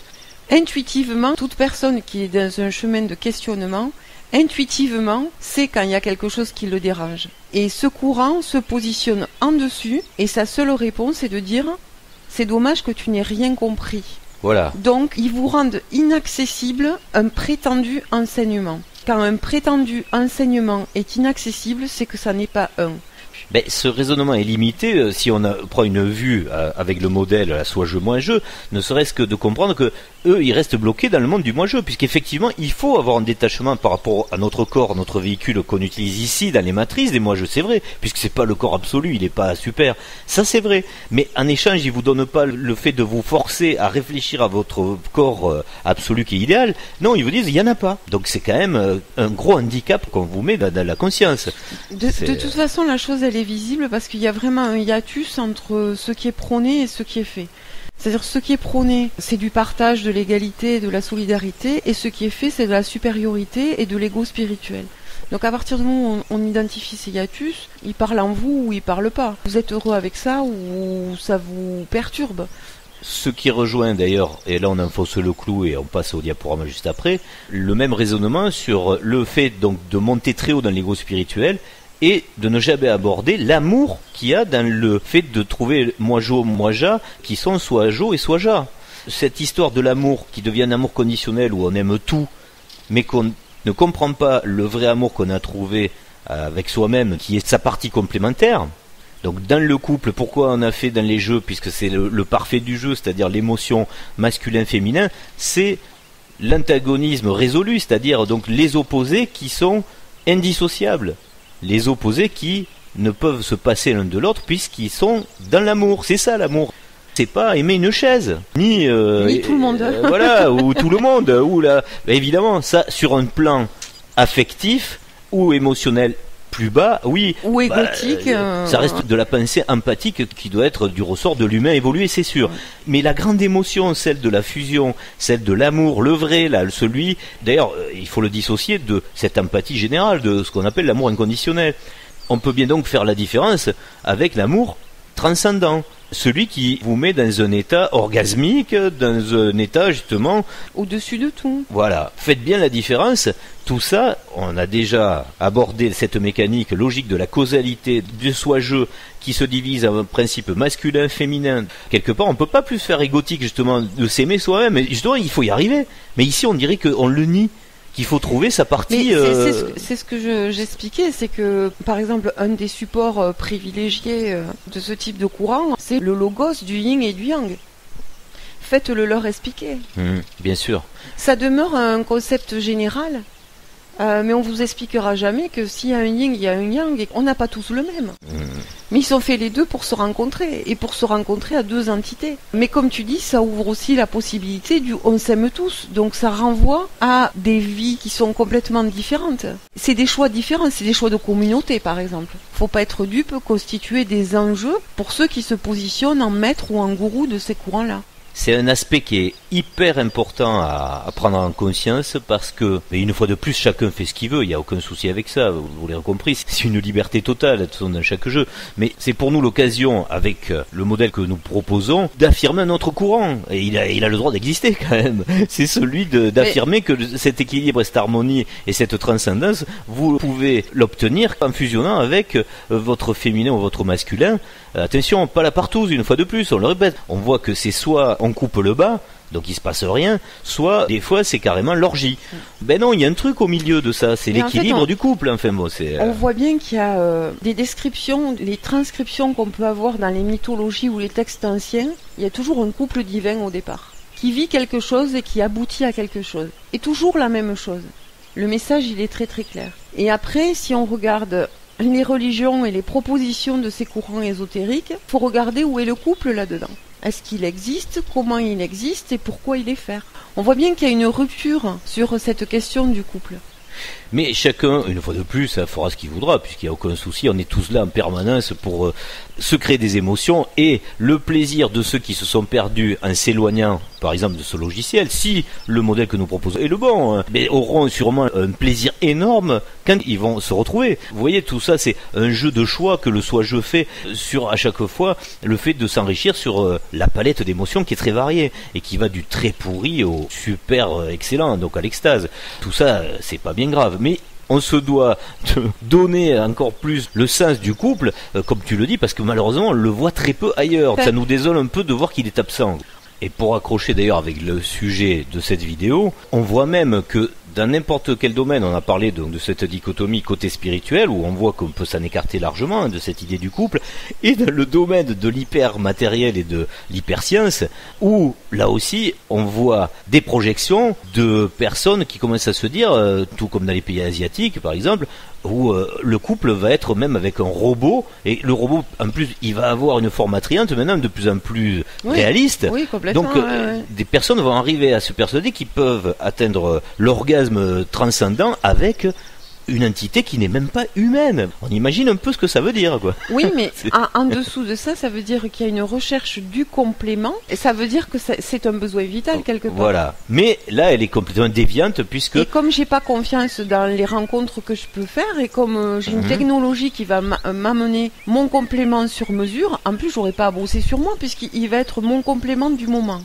Intuitivement, toute personne qui est dans un chemin de questionnement, intuitivement, sait quand il y a quelque chose qui le dérange. Et ce courant se positionne en dessus, et sa seule réponse est de dire « c'est dommage que tu n'aies rien compris ». Voilà. Donc, ils vous rendent inaccessible un prétendu enseignement. Quand un prétendu enseignement est inaccessible, c'est que ça n'est pas un. Ce raisonnement est limité si on prend une vue avec le modèle soi-je, moi-je, ne serait-ce que de comprendre que eux, ils restent bloqués dans le monde du moi-je, puisqu'effectivement, il faut avoir un détachement par rapport à notre corps, notre véhicule qu'on utilise ici dans les matrices des moi-je, c'est vrai, puisque c'est pas le corps absolu, il n'est pas super, ça c'est vrai, mais en échange, ils vous donnent pas le fait de vous forcer à réfléchir à votre corps absolu qui est idéal, non, ils vous disent, il y en a pas, donc c'est quand même un gros handicap qu'on vous met dans la conscience. De toute façon, la chose, elle est visible parce qu'il y a vraiment un hiatus entre ce qui est prôné et ce qui est fait. C'est-à-dire ce qui est prôné, c'est du partage, de l'égalité, de la solidarité, et ce qui est fait, c'est de la supériorité et de l'ego spirituel. Donc à partir du moment où on identifie ces hiatus, il parle en vous ou il parle pas. Vous êtes heureux avec ça ou ça vous perturbe. Ce qui rejoint d'ailleurs, et là on enfonce le clou et on passe au diaporama juste après, le même raisonnement sur le fait donc de monter très haut dans l'ego spirituel et de ne jamais aborder l'amour qu'il y a dans le fait de trouver moi-jo, moi-ja, qui sont soit jo et soit ja. Cette histoire de l'amour qui devient un amour conditionnel où on aime tout, mais qu'on ne comprend pas le vrai amour qu'on a trouvé avec soi-même, qui est sa partie complémentaire. Donc dans le couple, pourquoi on a fait dans les jeux, puisque c'est le parfait du jeu, c'est-à-dire l'émotion masculin-féminin, c'est l'antagonisme résolu, c'est-à-dire donc les opposés qui sont indissociables. Les opposés qui ne peuvent se passer l'un de l'autre puisqu'ils sont dans l'amour. C'est ça l'amour. c'est pas aimer une chaise, ni tout le monde. Voilà, ou tout le monde, ou là, évidemment, ça sur un plan affectif ou émotionnel plus bas, oui. Ou égotique. Ça reste de la pensée empathique qui doit être du ressort de l'humain évolué, c'est sûr. Mais la grande émotion, celle de la fusion, celle de l'amour, le vrai, là, celui, d'ailleurs, il faut le dissocier de cette empathie générale, de ce qu'on appelle l'amour inconditionnel. On peut bien donc faire la différence avec l'amour transcendant. Celui qui vous met dans un état orgasmique, dans un état justement au-dessus de tout. Voilà, faites bien la différence. Tout ça, on a déjà abordé cette mécanique logique de la causalité du soi-jeu qui se divise en un principe masculin, féminin. Quelque part, on peut pas plus faire égotique justement de s'aimer soi-même. Et justement, il faut y arriver. Mais ici, on dirait qu'on le nie. Qu'il faut trouver sa partie. C'est ce que j'expliquais, c'est que par exemple un des supports privilégiés de ce type de courant, c'est le logos du yin et du yang. Faites-le leur expliquer. Bien sûr. Ça demeure un concept général, mais on vous expliquera jamais que s'il y a un yin, il y a un yang, et on n'a pas tous le même. Mais ils sont faits les deux pour se rencontrer, et pour se rencontrer à deux entités. Mais comme tu dis, ça ouvre aussi la possibilité du on s'aime tous, donc ça renvoie à des vies qui sont complètement différentes. C'est des choix différents, c'est des choix de communauté par exemple. Faut pas être dupe, constituer des enjeux pour ceux qui se positionnent en maître ou en gourou de ces courants-là. C'est un aspect qui est hyper important à prendre en conscience parce que, mais une fois de plus, chacun fait ce qu'il veut, il n'y a aucun souci avec ça, vous l'avez compris, c'est une liberté totale de toute façon dans chaque jeu, mais c'est pour nous l'occasion, avec le modèle que nous proposons, d'affirmer un autre courant, et il a le droit d'exister quand même, c'est celui d'affirmer que cet équilibre, cette harmonie et cette transcendance, vous pouvez l'obtenir en fusionnant avec votre féminin ou votre masculin. Attention, pas la partouze, une fois de plus, on le répète, on voit que c'est soit on coupe le bas, donc il se passe rien, soit des fois c'est carrément l'orgie. Ben non, il y a un truc au milieu de ça, c'est l'équilibre du couple. Enfin bon, on voit bien qu'il y a des descriptions, les transcriptions qu'on peut avoir dans les mythologies ou les textes anciens, il y a toujours un couple divin au départ, qui vit quelque chose et qui aboutit à quelque chose. Et toujours la même chose. Le message, il est très très clair. Et après, si on regarde les religions et les propositions de ces courants ésotériques, il faut regarder où est le couple là-dedans. Est-ce qu'il existe, comment il existe et pourquoi il est fait. On voit bien qu'il y a une rupture sur cette question du couple. Mais chacun, une fois de plus, fera ce qu'il voudra, puisqu'il n'y a aucun souci, on est tous là en permanence pour se créer des émotions, et le plaisir de ceux qui se sont perdus en s'éloignant, par exemple, de ce logiciel, si le modèle que nous proposons est le bon, mais auront sûrement un plaisir énorme quand ils vont se retrouver. Vous voyez, tout ça, c'est un jeu de choix que le soi-je fait sur, à chaque fois, le fait de s'enrichir sur la palette d'émotions qui est très variée, et qui va du très pourri au super excellent, donc à l'extase. Tout ça, c'est pas bien grave. Mais on se doit de donner encore plus le sens du couple, comme tu le dis, parce que malheureusement on le voit très peu ailleurs. Ça nous désole un peu de voir qu'il est absent. Et pour accrocher d'ailleurs avec le sujet de cette vidéo, on voit même que dans n'importe quel domaine, on a parlé donc de cette dichotomie côté spirituel, où on voit qu'on peut s'en écarter largement de cette idée du couple, et dans le domaine de l'hyper-matériel et de l'hyper-science, où là aussi on voit des projections de personnes qui commencent à se dire, tout comme dans les pays asiatiques par exemple, où le couple va être même avec un robot, et le robot en plus il va avoir une forme attrayante maintenant de plus en plus réaliste. Oui, complètement. Donc des personnes vont arriver à se persuader qu'ils peuvent atteindre l'orgasme transcendant avec une entité qui n'est même pas humaine. On imagine un peu ce que ça veut dire, quoi. Oui, mais en dessous de ça, ça veut dire qu'il y a une recherche du complément, et ça veut dire que c'est un besoin vital quelque part. Voilà. Mais là, elle est complètement déviante, puisque... Et comme j'ai pas confiance dans les rencontres que je peux faire, et comme j'ai une technologie qui va m'amener mon complément sur mesure, en plus, j'aurai pas à bosser sur moi, puisqu'il va être mon complément du moment.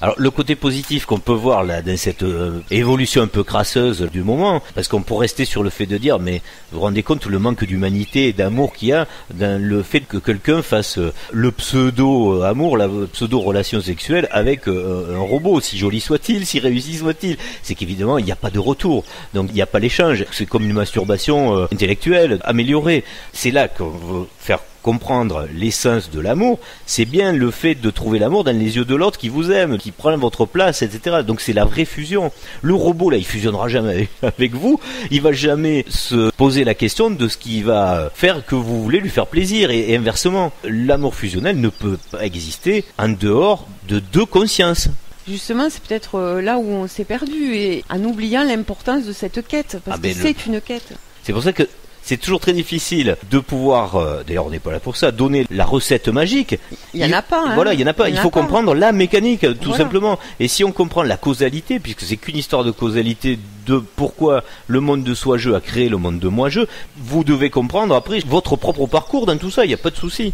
Alors le côté positif qu'on peut voir là dans cette évolution un peu crasseuse du moment, parce qu'on pourrait rester sur le fait de dire, mais vous vous rendez compte le manque d'humanité et d'amour qu'il y a dans le fait que quelqu'un fasse le pseudo-amour, la pseudo-relation sexuelle avec un robot, si joli soit-il, si réussi soit-il. C'est qu'évidemment il n'y a pas de retour, donc il n'y a pas l'échange. C'est comme une masturbation intellectuelle, améliorée. C'est là qu'on veut faire comprendre l'essence de l'amour, c'est bien le fait de trouver l'amour dans les yeux de l'autre qui vous aime, qui prend votre place, etc. Donc c'est la vraie fusion. Le robot, là, il fusionnera jamais avec vous, il va jamais se poser la question de ce qui va faire que vous voulez lui faire plaisir, et inversement. L'amour fusionnel ne peut pas exister en dehors de deux consciences. Justement, c'est peut-être là où on s'est perdu, et en oubliant l'importance de cette quête, parce que c'est une quête. C'est pour ça que c'est toujours très difficile de pouvoir, d'ailleurs on n'est pas là pour ça, donner la recette magique. Il n'y en a pas. Hein. Voilà, il n'y en a pas. Il faut comprendre la mécanique, tout simplement. Et si on comprend la causalité, puisque c'est qu'une histoire de causalité de pourquoi le monde de soi-jeu a créé le monde de moi-jeu, vous devez comprendre après votre propre parcours dans tout ça, il n'y a pas de souci.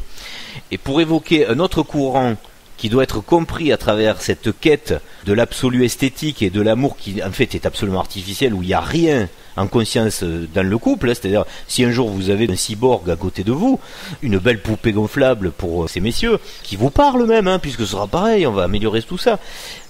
Et pour évoquer un autre courant qui doit être compris à travers cette quête de l'absolu esthétique et de l'amour qui en fait est absolument artificiel, où il n'y a rien en conscience dans le couple, c'est-à-dire si un jour vous avez un cyborg à côté de vous, une belle poupée gonflable pour ces messieurs, qui vous parle même, puisque ce sera pareil, on va améliorer tout ça,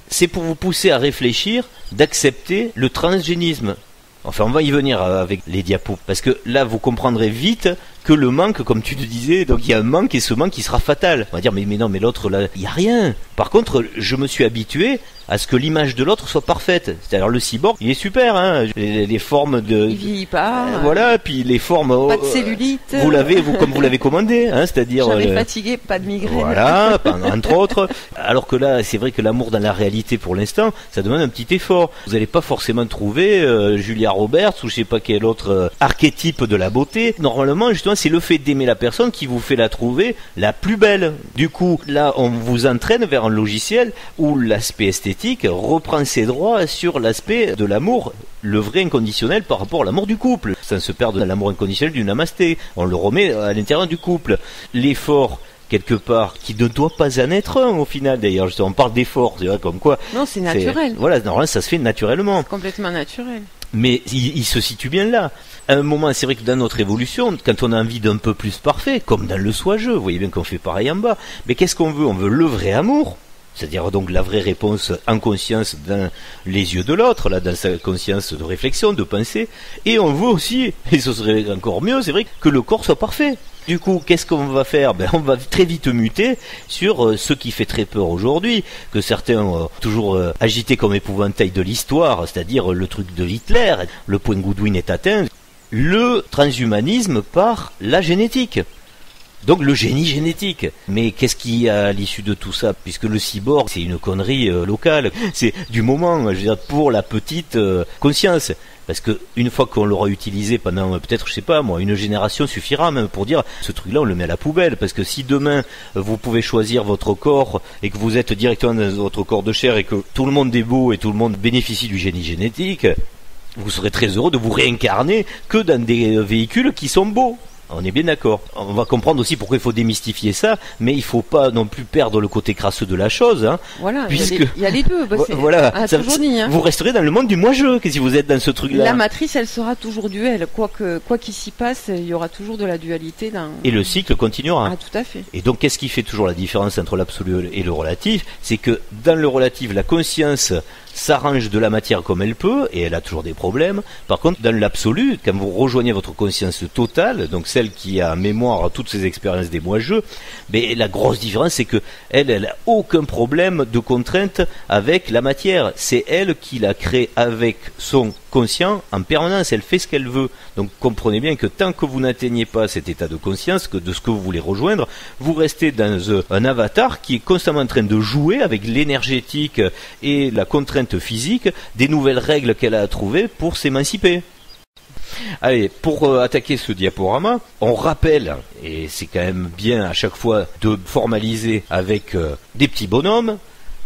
c'est pour vous pousser à réfléchir, d'accepter le transgénisme. Enfin, on va y venir avec les diapos, parce que là, vous comprendrez vite que le manque, comme tu le disais, donc il y a un manque, et ce manque qui sera fatal. On va dire, mais non, mais l'autre, là, il n'y a rien. Par contre, je me suis habitué à ce que l'image de l'autre soit parfaite. C'est-à-dire, le cyborg, il est super, les formes de... Il vieillit pas. Voilà, puis les formes... Pas de cellulite. Vous l'avez, comme vous l'avez commandé, c'est-à-dire... Jamais fatigué, pas de migraine. Voilà, entre autres. Alors que là, c'est vrai que l'amour dans la réalité, pour l'instant, ça demande un petit effort. Vous n'allez pas forcément trouver Julia Roberts ou je sais pas quel autre archétype de la beauté. Normalement, justement, c'est le fait d'aimer la personne qui vous fait la trouver la plus belle. Du coup, là, on vous entraîne vers un logiciel où l'aspect esthétique reprend ses droits sur l'aspect de l'amour, le vrai inconditionnel par rapport à l'amour du couple. Ça se perd dans l'amour inconditionnel du namasté. On le remet à l'intérieur du couple. L'effort, quelque part, qui ne doit pas en être un au final d'ailleurs. Justement, on parle d'effort, c'est vrai, comme quoi. Non, c'est naturel. Voilà, normalement, ça se fait naturellement. C'est complètement naturel. Mais il se situe bien là. À un moment, c'est vrai que dans notre évolution, quand on a envie d'un peu plus parfait, comme dans le soi-jeu, vous voyez bien qu'on fait pareil en bas, mais qu'est-ce qu'on veut ? On veut le vrai amour, c'est-à-dire donc la vraie réponse en conscience dans les yeux de l'autre, là, dans sa conscience de réflexion, de pensée, et on veut aussi, et ce serait encore mieux, c'est vrai, que le corps soit parfait. Du coup, qu'est-ce qu'on va faire ? On va très vite muter sur ce qui fait très peur aujourd'hui, que certains ont toujours agité comme épouvantail de l'histoire, c'est-à-dire le truc de Hitler, le point Goodwin est atteint, le transhumanisme par la génétique. Donc le génie génétique. Mais qu'est-ce qu'il y a à l'issue de tout ça ? Puisque le cyborg, c'est une connerie locale. C'est du moment, je veux dire, pour la petite conscience. Parce que une fois qu'on l'aura utilisé pendant peut-être, je sais pas moi, une génération suffira même pour dire ce truc-là on le met à la poubelle. Parce que si demain vous pouvez choisir votre corps et que vous êtes directement dans votre corps de chair et que tout le monde est beau et tout le monde bénéficie du génie génétique, vous serez très heureux de vous réincarner que dans des véhicules qui sont beaux. On est bien d'accord. On va comprendre aussi pourquoi il faut démystifier ça, mais il faut pas non plus perdre le côté crasseux de la chose. Voilà, puisque il y a les deux. Voilà, toujours dit. Vous resterez dans le monde du moi-je si vous êtes dans ce truc-là. La matrice, elle sera toujours duelle. Quoi qu'il s'y passe, il y aura toujours de la dualité. Et le cycle continuera. Ah, tout à fait. Et donc, qu'est-ce qui fait toujours la différence entre l'absolu et le relatif ? C'est que dans le relatif, la conscience s'arrange de la matière comme elle peut, et elle a toujours des problèmes. Par contre, dans l'absolu, quand vous rejoignez votre conscience totale, donc celle qui a en mémoire toutes ces expériences des moi-je, mais la grosse différence, c'est que elle a aucun problème de contrainte avec la matière. C'est elle qui la crée avec son conscient en permanence, elle fait ce qu'elle veut. Donc comprenez bien que tant que vous n'atteignez pas cet état de conscience, que de ce que vous voulez rejoindre, vous restez dans un avatar qui est constamment en train de jouer avec l'énergétique et la contrainte physique des nouvelles règles qu'elle a à trouver pour s'émanciper. Allez, pour attaquer ce diaporama, on rappelle, et c'est quand même bien à chaque fois de formaliser avec des petits bonhommes,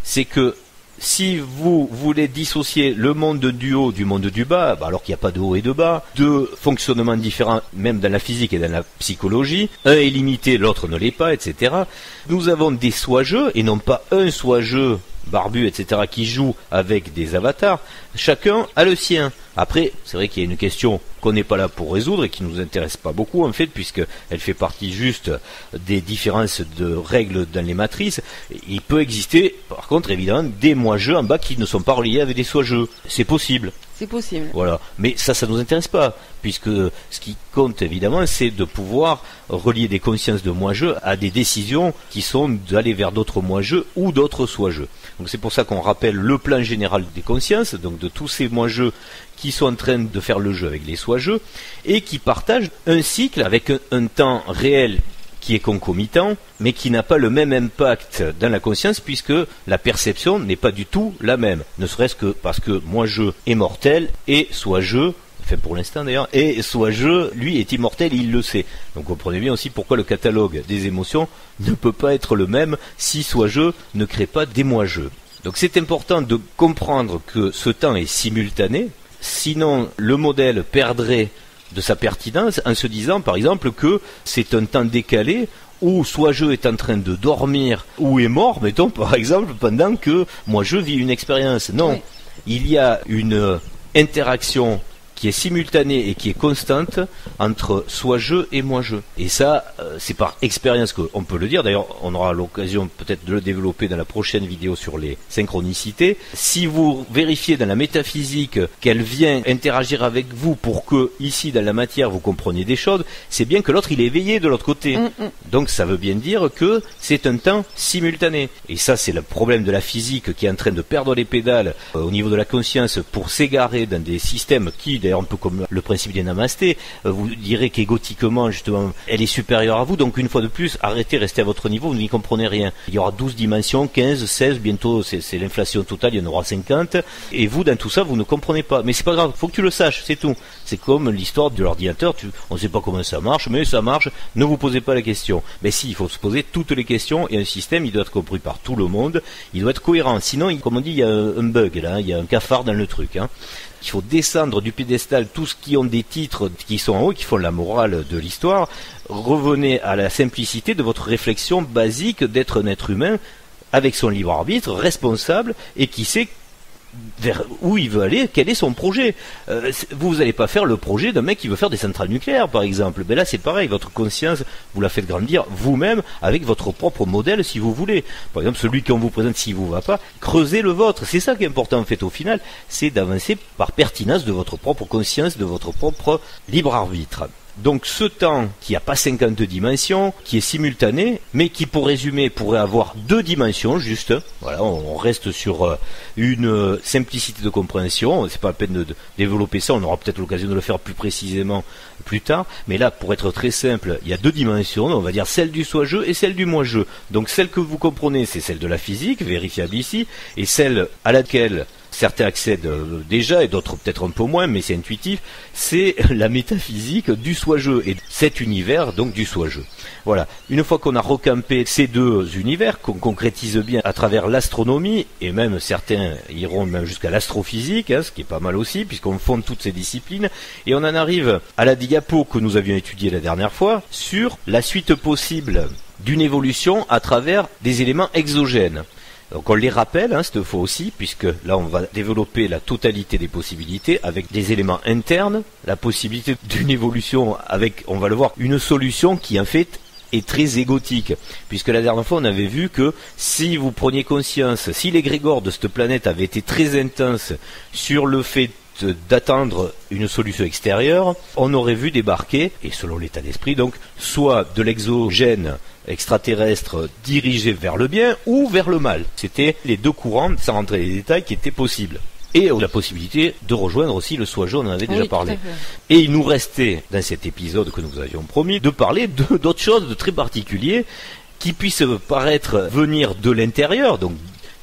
c'est que si vous voulez dissocier le monde du haut du monde du bas, alors qu'il n'y a pas de haut et de bas, deux fonctionnements différents, même dans la physique et dans la psychologie, un est limité, l'autre ne l'est pas, etc. Nous avons des soi-jeux, et non pas un soi-jeu barbu, etc., qui joue avec des avatars. Chacun a le sien. Après, c'est vrai qu'il y a une question qu'on n'est pas là pour résoudre et qui nous intéresse pas beaucoup, en fait, puisqu'elle fait partie juste des différences de règles dans les matrices. Il peut exister, par contre, évidemment, des moi-jeux en bas qui ne sont pas reliés avec des soi-jeux. C'est possible. C'est possible. Voilà. Mais ça nous intéresse pas, puisque ce qui compte évidemment, c'est de pouvoir relier des consciences de moi-je à des décisions qui sont d'aller vers d'autres moi-je ou d'autres soi-je. Donc c'est pour ça qu'on rappelle le plan général des consciences, donc de tous ces moi-je qui sont en train de faire le jeu avec les soi-je, et qui partagent un cycle avec un temps réel qui est concomitant, mais qui n'a pas le même impact dans la conscience, puisque la perception n'est pas du tout la même. Ne serait-ce que parce que moi-je est mortel, et soi-je, enfin pour l'instant d'ailleurs, et soi-je, lui, est immortel, il le sait. Donc comprenez bien aussi pourquoi le catalogue des émotions ne peut pas être le même si soi-je ne crée pas des moi-je. Donc c'est important de comprendre que ce temps est simultané, sinon le modèle perdrait de sa pertinence en se disant par exemple que c'est un temps décalé où soit je est en train de dormir ou est mort, mettons par exemple, pendant que moi je vis une expérience. Non, oui. Il y a une interaction qui est simultanée et qui est constante entre soi-je et moi-je. Et ça, c'est par expérience qu'on peut le dire. D'ailleurs, on aura l'occasion peut-être de le développer dans la prochaine vidéo sur les synchronicités. Si vous vérifiez dans la métaphysique qu'elle vient interagir avec vous pour que, ici, dans la matière, vous compreniez des choses, c'est bien que l'autre, il est éveillé de l'autre côté. Donc, ça veut bien dire que c'est un temps simultané. Et ça, c'est le problème de la physique qui est en train de perdre les pédales au niveau de la conscience pour s'égarer dans des systèmes qui, d'ailleurs, un peu comme le principe des namastés, vous direz qu'égotiquement, justement, elle est supérieure à vous, donc une fois de plus, arrêtez, restez à votre niveau, vous n'y comprenez rien. Il y aura 12 dimensions, 15, 16, bientôt c'est l'inflation totale, il y en aura 50, et vous, dans tout ça, vous ne comprenez pas. Mais c'est pas grave, faut que tu le saches, c'est tout. C'est comme l'histoire de l'ordinateur, on ne sait pas comment ça marche, mais ça marche, ne vous posez pas la question. Mais si, il faut se poser toutes les questions, et un système, il doit être compris par tout le monde, il doit être cohérent. Sinon, comme on dit, il y a un bug, là, il y a un cafard dans le truc, hein. Il faut descendre du piédestal tous ceux qui ont des titres qui sont en haut, qui font la morale de l'histoire. Revenez à la simplicité de votre réflexion basique d'être un être humain avec son libre arbitre, responsable et qui sait vers où il veut aller, quel est son projet. Vous n'allez pas faire le projet d'un mec qui veut faire des centrales nucléaires, par exemple. Ben là, c'est pareil, votre conscience, vous la faites grandir vous-même avec votre propre modèle, si vous voulez. Par exemple, celui qu'on vous présente, s'il vous va pas, creusez le vôtre. C'est ça qui est important, en fait, au final, c'est d'avancer par pertinence de votre propre conscience, de votre propre libre arbitre. Donc ce temps qui n'a pas 50 dimensions, qui est simultané, mais qui pour résumer pourrait avoir 2 dimensions juste. Voilà, on reste sur une simplicité de compréhension, c'est pas la peine de développer ça, on aura peut-être l'occasion de le faire plus précisément plus tard, mais là pour être très simple, il y a 2 dimensions, on va dire celle du soi-je et celle du moi-je. Donc celle que vous comprenez, c'est celle de la physique, vérifiable ici, et celle à laquelle certains accèdent déjà et d'autres peut-être un peu moins, mais c'est intuitif, c'est la métaphysique du soi-je et cet univers donc du soi-je. Voilà, une fois qu'on a recampé ces 2 univers, qu'on concrétise bien à travers l'astronomie, et même certains iront même jusqu'à l'astrophysique, hein, ce qui est pas mal aussi, puisqu'on fonde toutes ces disciplines, et on en arrive à la diapo que nous avions étudiée la dernière fois, sur la suite possible d'une évolution à travers des éléments exogènes. Donc on les rappelle, hein, cette fois aussi, puisque là on va développer la totalité des possibilités avec des éléments internes, la possibilité d'une évolution avec, on va le voir, une solution qui en fait est très égotique, puisque la dernière fois on avait vu que si vous preniez conscience, si l'égrégore de cette planète avait été très intense sur le fait d'attendre une solution extérieure, on aurait vu débarquer, et selon l'état d'esprit donc, soit de l'exogène extraterrestre dirigé vers le bien ou vers le mal. C'était les 2 courants, sans rentrer dans les détails, qui étaient possibles. Et la possibilité de rejoindre aussi le soi-je, on en avait déjà parlé. Et il nous restait, dans cet épisode que nous vous avions promis, de parler d'autres choses de très particuliers qui puissent paraître venir de l'intérieur, donc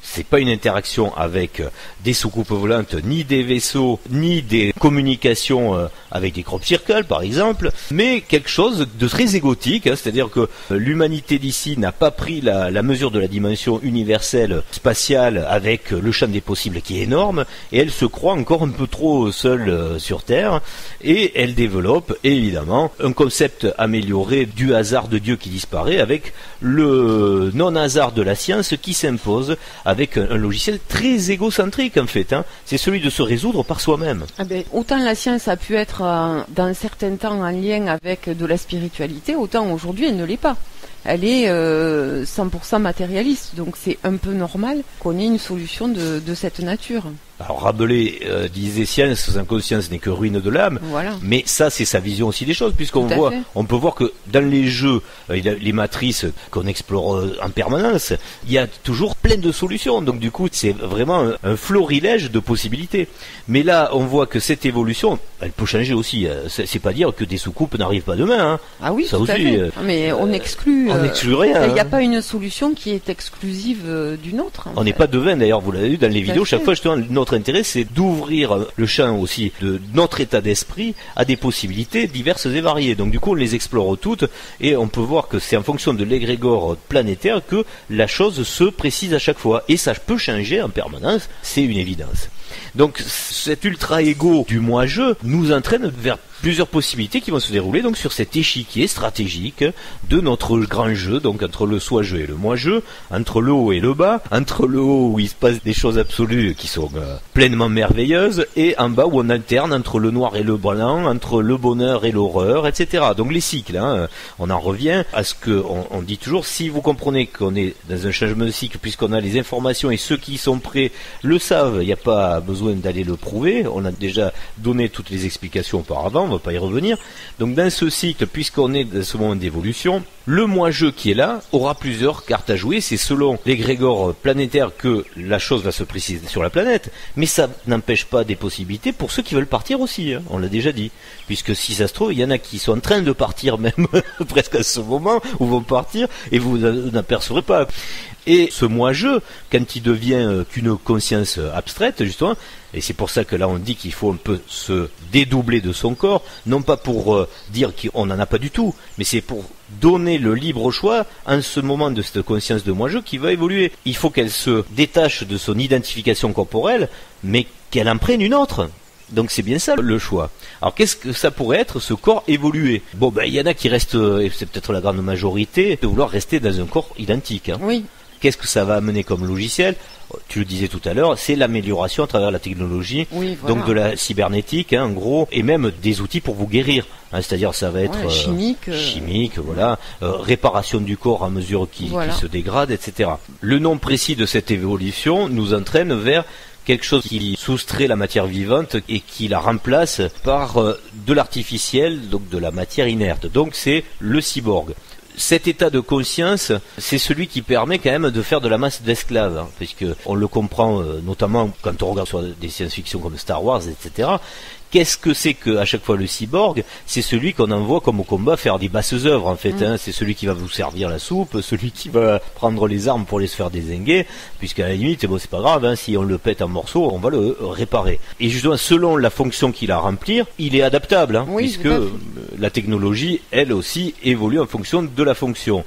c'est pas une interaction avec des soucoupes volantes, ni des vaisseaux, ni des communications avec des crop circles, par exemple, mais quelque chose de très égotique, hein, c'est-à-dire que l'humanité d'ici n'a pas pris la mesure de la dimension universelle spatiale avec le champ des possibles qui est énorme, et elle se croit encore un peu trop seule sur Terre, et elle développe évidemment un concept amélioré du hasard de Dieu qui disparaît avec le non-hasard de la science qui s'impose avec un logiciel très égocentrique en fait, hein. C'est celui de se résoudre par soi-même. Ah ben, autant la science a pu être dans certains temps en lien avec de la spiritualité, autant aujourd'hui elle ne l'est pas. Elle est 100% matérialiste, donc c'est un peu normal qu'on ait une solution de cette nature. Alors Rabelais disait science sans conscience n'est que ruine de l'âme, Voilà. mais ça c'est sa vision aussi des choses, puisqu'on Tout à voit, fait. on peut voir que dans les jeux, les matrices qu'on explore en permanence, il y a toujours plein de solutions, donc du coup c'est vraiment un florilège de possibilités. Mais là on voit que cette évolution, elle peut changer aussi, c'est pas dire que des soucoupes n'arrivent pas demain, hein. Ah oui, Ça tout à aussi, fait. Mais on exclut. On n'exclut rien. Il n'y a hein. pas une solution qui est exclusive d'une autre. On n'est pas devin, d'ailleurs, vous l'avez vu dans les vidéos, fait. chaque fois, justement, notre intérêt, c'est d'ouvrir le champ aussi de notre état d'esprit à des possibilités diverses et variées. Donc, du coup, on les explore toutes, et on peut voir que c'est en fonction de l'égrégore planétaire que la chose se précise à chaque fois. Et ça peut changer en permanence, c'est une évidence. Donc, cet ultra-ego du moi-je nous entraîne vers plusieurs possibilités qui vont se dérouler donc sur cet échiquier stratégique de notre grand jeu, donc entre le soi-je et le moi-je, entre le haut et le bas, entre le haut où il se passe des choses absolues qui sont pleinement merveilleuses, et en bas où on alterne entre le noir et le blanc, entre le bonheur et l'horreur, etc. Donc les cycles, hein, on en revient à ce qu'on dit toujours, si vous comprenez qu'on est dans un changement de cycle, puisqu'on a les informations et ceux qui sont prêts le savent, il n'y a pas besoin d'aller le prouver, on a déjà donné toutes les explications auparavant, on va pas y revenir. Donc dans ce cycle, puisqu'on est dans ce moment d'évolution, le moi-je qui est là aura plusieurs cartes à jouer. C'est selon l'égrégore planétaire que la chose va se préciser sur la planète, mais ça n'empêche pas des possibilités pour ceux qui veulent partir aussi, hein. On l'a déjà dit, puisque si ça se trouve, il y en a qui sont en train de partir même presque à ce moment où vont partir et vous n'apercevrez pas. Et ce moi-je, quand il devient qu'une conscience abstraite, justement, et c'est pour ça que là on dit qu'il faut un peu se dédoubler de son corps, non pas pour dire qu'on n'en a pas du tout, mais c'est pour donner le libre choix en ce moment de cette conscience de moi-je qui va évoluer. Il faut qu'elle se détache de son identification corporelle, mais qu'elle en prenne une autre. Donc c'est bien ça le choix. Alors qu'est-ce que ça pourrait être, ce corps évolué? Bon, ben il y en a qui restent, et c'est peut-être la grande majorité, de vouloir rester dans un corps identique, hein. Oui. Qu'est-ce que ça va amener comme logiciel? Tu le disais tout à l'heure, c'est l'amélioration à travers la technologie, Oui, voilà. donc de la cybernétique, hein, en gros, et même des outils pour vous guérir. Hein, c'est-à-dire, ça va être chimique, voilà, réparation du corps à mesure qu'il se dégrade, etc. Le nom précis de cette évolution nous entraîne vers quelque chose qui soustrait la matière vivante et qui la remplace par de l'artificiel, donc de la matière inerte. Donc c'est le cyborg. Cet état de conscience, c'est celui qui permet quand même de faire de la masse d'esclaves, hein, puisque on le comprend notamment quand on regarde sur des science-fiction comme Star Wars, etc. Qu'est-ce que c'est qu'à chaque fois le cyborg? C'est celui qu'on envoie comme au combat faire des basses œuvres, en fait. Hein. C'est celui qui va vous servir la soupe, celui qui va prendre les armes pour les se faire dézinguer, puisqu'à la limite, bon, c'est pas grave, hein, si on le pète en morceaux, on va le réparer. Et justement, selon la fonction qu'il a à remplir, il est adaptable, hein, puisque la technologie, elle aussi, évolue en fonction de la fonction.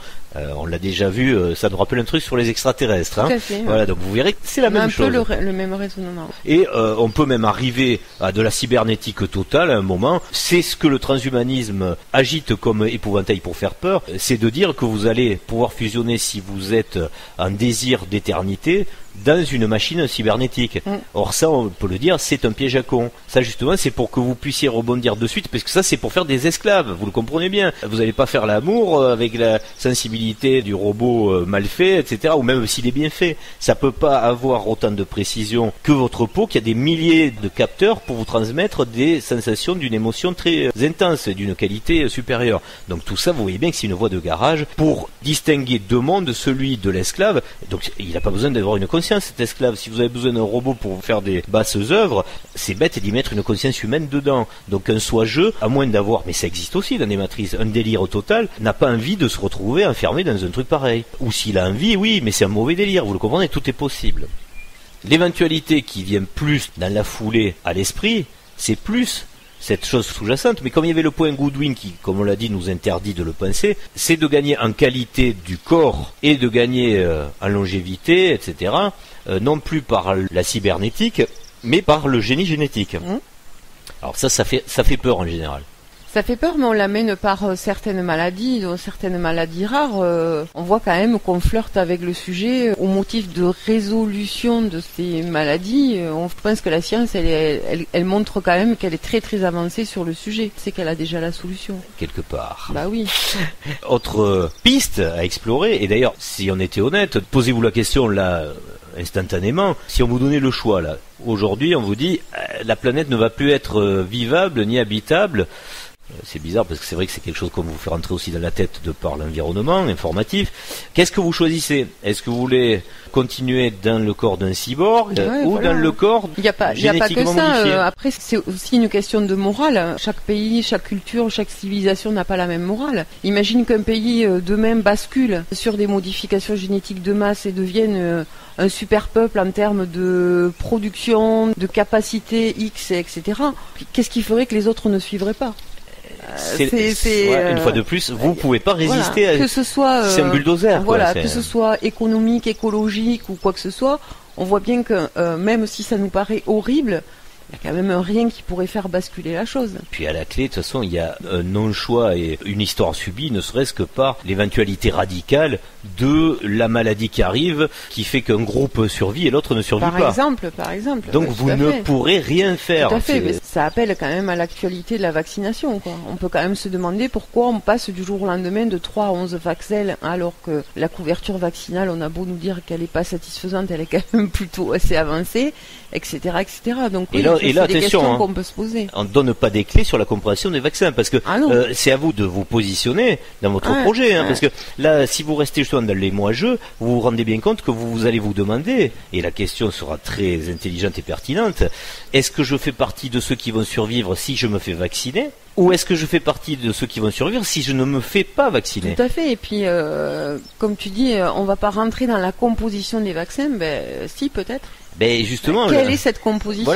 On l'a déjà vu, ça nous rappelle un truc sur les extraterrestres. Hein. Voilà, donc vous verrez que c'est la même chose. Un peu le même raisonnement. Et on peut même arriver à de la cybernétique totale à un moment. C'est ce que le transhumanisme agite comme épouvantail pour faire peur. C'est de dire que vous allez pouvoir fusionner, si vous êtes en désir d'éternité, dans une machine cybernétique. Or ça, on peut le dire, c'est un piège à con. Ça justement, c'est pour que vous puissiez rebondir de suite, parce que ça, c'est pour faire des esclaves, vous le comprenez bien. Vous n'allez pas faire l'amour avec la sensibilité du robot mal fait, etc., ou même s'il est bien fait. Ça peut pas avoir autant de précision que votre peau, qui a des milliers de capteurs pour vous transmettre des sensations d'une émotion très intense, d'une qualité supérieure. Donc tout ça, vous voyez bien que c'est une voie de garage pour distinguer deux mondes, celui de l'esclave. Donc il n'a pas besoin d'avoir une conscience, cet esclave. Si vous avez besoin d'un robot pour vous faire des basses œuvres, c'est bête d'y mettre une conscience humaine dedans. Donc un soi-je, à moins d'avoir, mais ça existe aussi dans des matrices, un délire total, n'a pas envie de se retrouver enfermé dans un truc pareil. Ou s'il a envie, oui, mais c'est un mauvais délire, vous le comprenez, tout est possible. L'éventualité qui vient plus dans la foulée à l'esprit, c'est plus cette chose sous-jacente, mais comme il y avait le point Goodwin qui, comme on l'a dit, nous interdit de le penser, c'est de gagner en qualité du corps et de gagner en longévité, etc., non plus par la cybernétique, mais par le génie génétique. Alors ça fait peur en général. Ça fait peur, mais on l'amène par certaines maladies, dont certaines maladies rares. On voit quand même qu'on flirte avec le sujet au motif de résolution de ces maladies. On pense que la science, elle montre quand même qu'elle est très très avancée sur le sujet. C'est qu'elle a déjà la solution. Quelque part. Bah oui. Autre piste à explorer, et d'ailleurs, si on était honnête, posez-vous la question là, instantanément. Si on vous donnait le choix, là, aujourd'hui, on vous dit, la planète ne va plus être vivable ni habitable. C'est bizarre parce que c'est vrai que c'est quelque chose qu'on vous fait rentrer aussi dans la tête de par l'environnement informatif. Qu'est-ce que vous choisissez? Est-ce que vous voulez continuer dans le corps d'un cyborg ou dans le corps génétiquement modifié? Après, c'est aussi une question de morale. Chaque pays, chaque culture, chaque civilisation n'a pas la même morale. Imagine qu'un pays demain bascule sur des modifications génétiques de masse et devienne un super peuple en termes de production, de capacité X, etc. Qu'est-ce qui ferait que les autres ne suivraient pas? Une fois de plus, vous pouvez pas résister à que ce soit c'est un bulldozer. Voilà, que ce soit économique, écologique ou quoi que ce soit, on voit bien que même si ça nous paraît horrible, il y a quand même un rien qui pourrait faire basculer la chose. Puis à la clé, de toute façon, il y a un non-choix et une histoire subie, ne serait-ce que par l'éventualité radicale de la maladie qui arrive, qui fait qu'un groupe survit et l'autre ne survit pas. Par exemple. Donc vous ne pourrez rien faire. Tout à fait, mais ça appelle quand même à l'actualité de la vaccination, quoi. On peut quand même se demander pourquoi on passe du jour au lendemain de 3 à 11 vaccins, alors que la couverture vaccinale, on a beau nous dire qu'elle n'est pas satisfaisante, elle est quand même plutôt assez avancée, etc., etc. Donc oui, et là, c'est des questions qu'on peut se poser. On ne donne pas des clés sur la compréhension des vaccins, parce que c'est à vous de vous positionner dans votre projet, parce que là, si vous restez justement dans les moi-je, vous vous rendez bien compte que vous allez vous demander, et la question sera très intelligente et pertinente, est-ce que je fais partie de ceux qui vont survivre si je me fais vacciner, ou est-ce que je fais partie de ceux qui vont survivre si je ne me fais pas vacciner? Tout à fait, et puis comme tu dis, on va pas rentrer dans la composition des vaccins, si peut-être. Ben justement, quelle est cette composition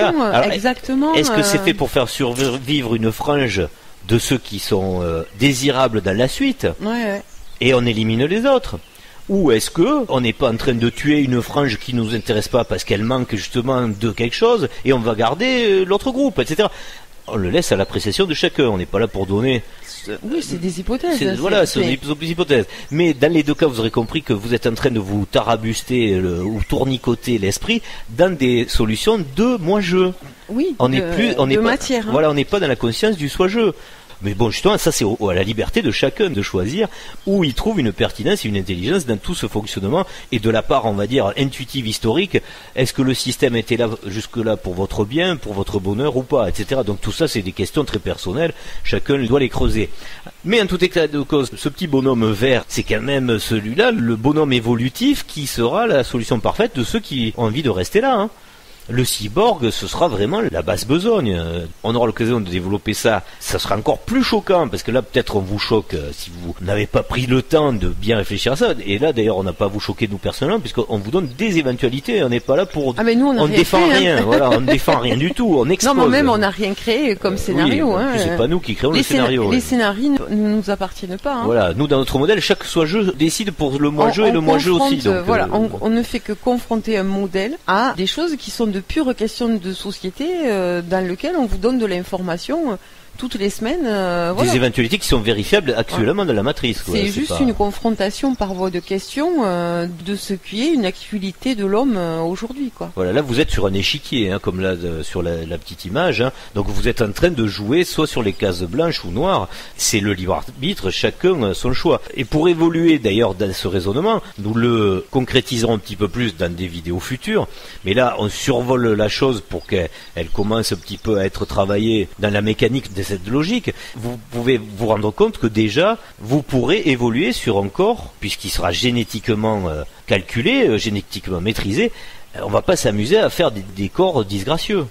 exactement? Est-ce que c'est fait pour faire survivre une frange de ceux qui sont désirables dans la suite, et on élimine les autres? Ou est-ce que on n'est pas en train de tuer une frange qui nous intéresse pas parce qu'elle manque justement de quelque chose et on va garder l'autre groupe, etc. On le laisse à l'appréciation de chacun. On n'est pas là pour donner. Oui, c'est des hypothèses. C'est des hypothèses. Mais dans les deux cas, vous aurez compris que vous êtes en train de vous tarabuster ou tournicoter l'esprit dans des solutions de moi-je. Oui. On n'est pas, matière. Voilà, on n'est pas dans la conscience du soi-je. Mais bon, justement, ça c'est à la liberté de chacun de choisir où il trouve une pertinence et une intelligence dans tout ce fonctionnement, et de la part, on va dire, intuitive, historique, est-ce que le système était là jusque-là pour votre bien, pour votre bonheur ou pas, etc. Donc tout ça, c'est des questions très personnelles, chacun doit les creuser. Mais en tout état de cause, ce petit bonhomme vert, c'est quand même celui-là, le bonhomme évolutif, qui sera la solution parfaite de ceux qui ont envie de rester là, Le cyborg, ce sera vraiment la basse besogne. On aura l'occasion de développer ça. Ça sera encore plus choquant, parce que là, peut-être on vous choque si vous n'avez pas pris le temps de bien réfléchir à ça. Et là, d'ailleurs, on n'a pas à vous choquer nous personnellement, puisqu'on vous donne des éventualités. On n'est pas là pour... Ah, mais nous, on ne défend rien. Voilà, on ne défend rien du tout. On expose. Non, mais même, on n'a rien créé comme scénario. Oui, c'est pas nous qui créons le scénario. Les scénarios ne nous appartiennent pas. Voilà, nous, dans notre modèle, chaque soi-je décide pour le moi-je et le moi-je aussi. Donc, voilà, on ne fait que confronter un modèle à des choses qui sont de pure question de société dans lequel on vous donne de l'information toutes les semaines. Des éventualités qui sont vérifiables actuellement dans la matrice. C'est juste une confrontation par voie de question de ce qui est une actualité de l'homme aujourd'hui. Voilà, là vous êtes sur un échiquier, comme là sur la petite image. Donc vous êtes en train de jouer soit sur les cases blanches ou noires. C'est le libre arbitre, chacun son choix. Et pour évoluer d'ailleurs dans ce raisonnement, nous le concrétiserons un petit peu plus dans des vidéos futures. Mais là, on survole la chose pour qu'elle commence un petit peu à être travaillée dans la mécanique de cette logique. Vous pouvez vous rendre compte que déjà vous pourrez évoluer sur un corps, puisqu'il sera génétiquement calculé, génétiquement maîtrisé. On va pas s'amuser à faire des corps disgracieux.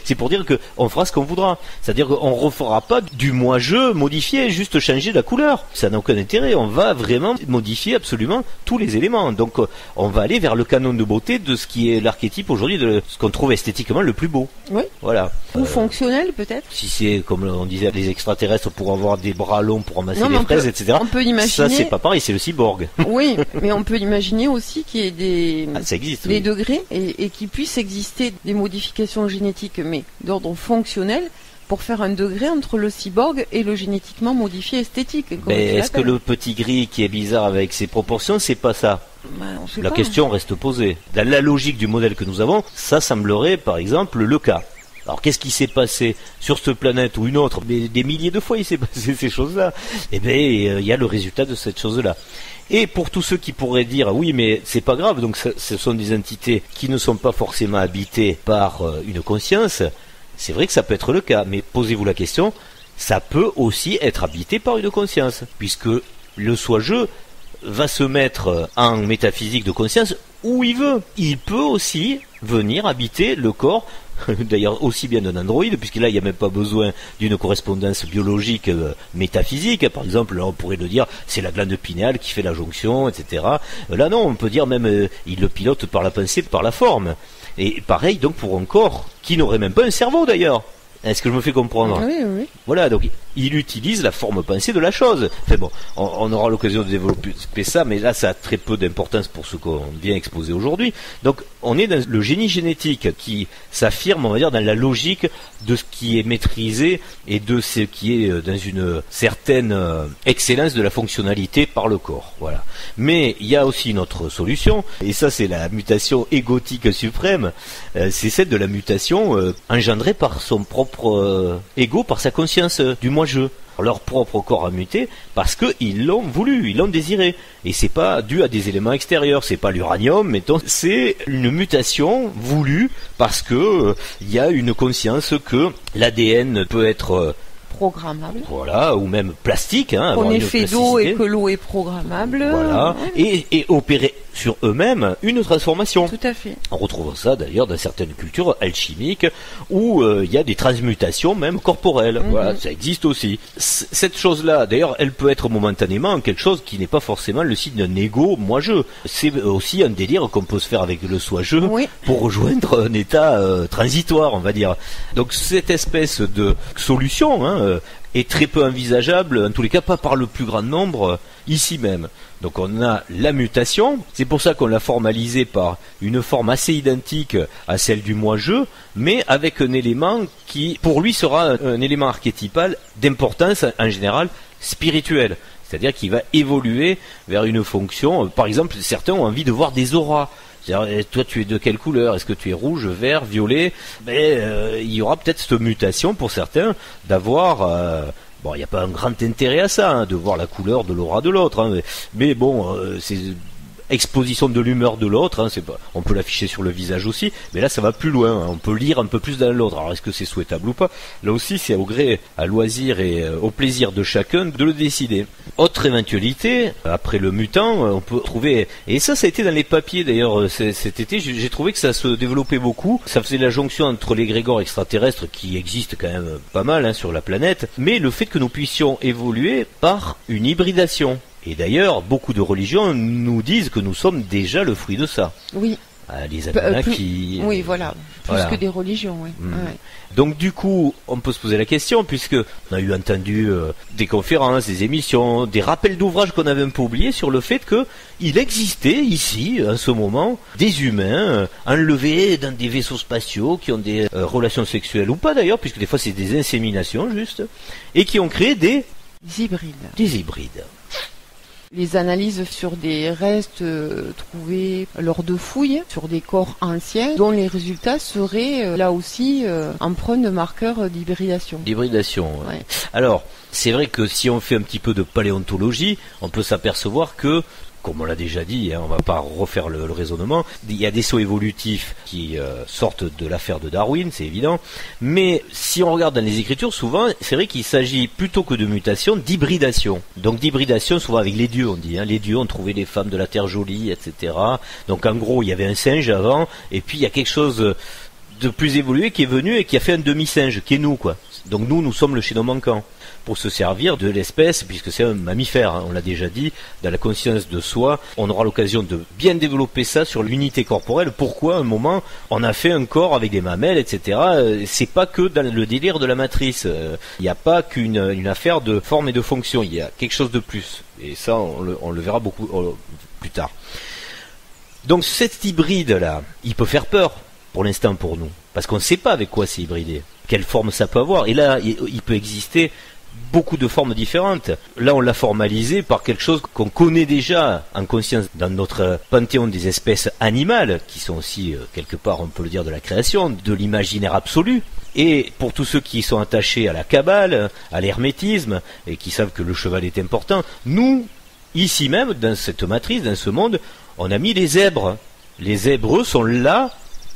C'est pour dire qu'on fera ce qu'on voudra. C'est-à-dire qu'on ne refera pas du moi-je modifié, juste changer la couleur. Ça n'a aucun intérêt. On va vraiment modifier absolument tous les éléments. Donc on va aller vers le canon de beauté de ce qui est l'archétype aujourd'hui, de ce qu'on trouve esthétiquement le plus beau. Oui. Voilà. Ou fonctionnel peut-être. Si c'est comme on disait, les extraterrestres pour avoir des bras longs pour ramasser les fraises, etc. On peut imaginer... Ça c'est pas pareil, c'est le cyborg. Oui, mais on peut imaginer aussi qu'il y ait ça existe, des degrés et qu'il puisse exister des modifications génétiques mais d'ordre fonctionnel pour faire un degré entre le cyborg et le génétiquement modifié esthétique. Est-ce que le petit gris qui est bizarre avec ses proportions, c'est pas ça? La question reste posée. Dans la logique du modèle que nous avons, ça semblerait par exemple le cas. Alors qu'est-ce qui s'est passé sur cette planète ou une autre? Mais des milliers de fois il s'est passé ces choses-là. Eh bien, il y a le résultat de cette chose-là. Et pour tous ceux qui pourraient dire oui mais c'est pas grave, donc ce sont des entités qui ne sont pas forcément habitées par une conscience, c'est vrai que ça peut être le cas, mais posez-vous la question, ça peut aussi être habité par une conscience, puisque le soi-je va se mettre en métaphysique de conscience où il veut. Il peut aussi venir habiter le corps, d'ailleurs aussi bien d'un androïde, puisque là il n'y a même pas besoin d'une correspondance biologique métaphysique. Par exemple, là on pourrait le dire, c'est la glande pinéale qui fait la jonction, etc. Là non, on peut dire même, il le pilote par la pensée, par la forme. Et pareil donc pour un corps qui n'aurait même pas un cerveau d'ailleurs. Est-ce que je me fais comprendre? Oui, oui. Voilà, donc il utilise la forme pensée de la chose. Enfin bon, on aura l'occasion de développer ça, mais là ça a très peu d'importance pour ce qu'on vient exposer aujourd'hui. Donc on est dans le génie génétique qui s'affirme, on va dire, dans la logique de ce qui est maîtrisé et de ce qui est dans une certaine excellence de la fonctionnalité par le corps. Voilà. Mais il y a aussi une autre solution, et ça c'est la mutation égotique suprême, c'est celle de la mutation engendrée par son propre ego, par sa conscience du moi-je. Leur propre corps a muté parce qu'ils l'ont voulu, ils l'ont désiré. Et c'est pas dû à des éléments extérieurs, c'est pas l'uranium, mettons, c'est une mutation voulue parce que il y a une conscience que l'ADN peut être programmable. Voilà, ou même plastique. Qu'on est fait d'eau et que l'eau est programmable. Voilà, et opérer sur eux-mêmes une transformation. Tout à fait. On retrouve ça d'ailleurs dans certaines cultures alchimiques où il y a des transmutations même corporelles. Voilà, ça existe aussi. Cette chose-là, d'ailleurs, elle peut être momentanément quelque chose qui n'est pas forcément le signe d'un ego moi-je. C'est aussi un délire qu'on peut se faire avec le soi-je pour rejoindre un état transitoire, on va dire. Donc cette espèce de solution est très peu envisageable, en tous les cas pas par le plus grand nombre ici même. Donc on a la mutation, c'est pour ça qu'on l'a formalisé par une forme assez identique à celle du moi-je, mais avec un élément qui pour lui sera un élément archétypal d'importance en général spirituelle. C'est-à-dire qu'il va évoluer vers une fonction, par exemple certains ont envie de voir des auras. C'est-à-dire, toi tu es de quelle couleur? Est-ce que tu es rouge, vert, violet? Il y aura peut-être cette mutation pour certains d'avoir... Bon, il n'y a pas un grand intérêt à ça, de voir la couleur de l'aura de l'autre. Mais bon, c'est exposition de l'humeur de l'autre. On peut l'afficher sur le visage aussi, mais là ça va plus loin. On peut lire un peu plus dans l'autre. Alors est-ce que c'est souhaitable ou pas? Là aussi, c'est au gré, à loisir et au plaisir de chacun de le décider. Autre éventualité, après le mutant, on peut trouver... Et ça a été dans les papiers d'ailleurs cet été, j'ai trouvé que ça se développait beaucoup. Ça faisait la jonction entre l'égrégore extraterrestre qui existe quand même pas mal sur la planète, mais le fait que nous puissions évoluer par une hybridation. Et d'ailleurs, beaucoup de religions nous disent que nous sommes déjà le fruit de ça. Oui. Les Anunnaki. Oui, voilà. Plus que des religions, oui. Ouais. Donc du coup, on peut se poser la question, puisque on a eu entendu des conférences, des émissions, des rappels d'ouvrages qu'on avait un peu oubliés sur le fait que il existait ici, en ce moment, des humains enlevés dans des vaisseaux spatiaux qui ont des relations sexuelles ou pas d'ailleurs, puisque des fois c'est des inséminations juste, et qui ont créé des hybrides. Des hybrides. Les analyses sur des restes trouvés lors de fouilles sur des corps anciens, dont les résultats seraient là aussi empreints de marqueurs d'hybridation. D'hybridation. Ouais. Alors, c'est vrai que si on fait un petit peu de paléontologie, on peut s'apercevoir que, comme on l'a déjà dit, on va pas refaire le raisonnement, il y a des sauts évolutifs qui sortent de l'affaire de Darwin, c'est évident, mais si on regarde dans les écritures, souvent, c'est vrai qu'il s'agit plutôt que de mutation, d'hybridation. Donc d'hybridation, souvent avec les dieux, on dit, les dieux ont trouvé les femmes de la terre jolie, etc. Donc en gros, il y avait un singe avant, et puis il y a quelque chose de plus évolué qui est venu et qui a fait un demi-singe, qui est nous, quoi. Donc nous sommes le chaînon manquant, pour se servir de l'espèce, puisque c'est un mammifère, on l'a déjà dit, dans la conscience de soi. On aura l'occasion de bien développer ça sur l'unité corporelle. Pourquoi, à un moment, on a fait un corps avec des mamelles, etc. C'est pas que dans le délire de la matrice. Il n'y a pas qu'une affaire de forme et de fonction. Il y a quelque chose de plus. Et ça, on le verra beaucoup plus tard. Donc cet hybride-là, il peut faire peur, pour l'instant, pour nous. Parce qu'on ne sait pas avec quoi c'est hybridé. Quelle forme ça peut avoir. Et là, il peut exister beaucoup de formes différentes. Là, on l'a formalisé par quelque chose qu'on connaît déjà en conscience dans notre panthéon des espèces animales, qui sont aussi, quelque part, on peut le dire, de la création, de l'imaginaire absolu. Et pour tous ceux qui sont attachés à la Kabbale, à l'hermétisme, et qui savent que le cheval est important, nous, ici même, dans cette matrice, dans ce monde, on a mis les zèbres. Les zèbres sont là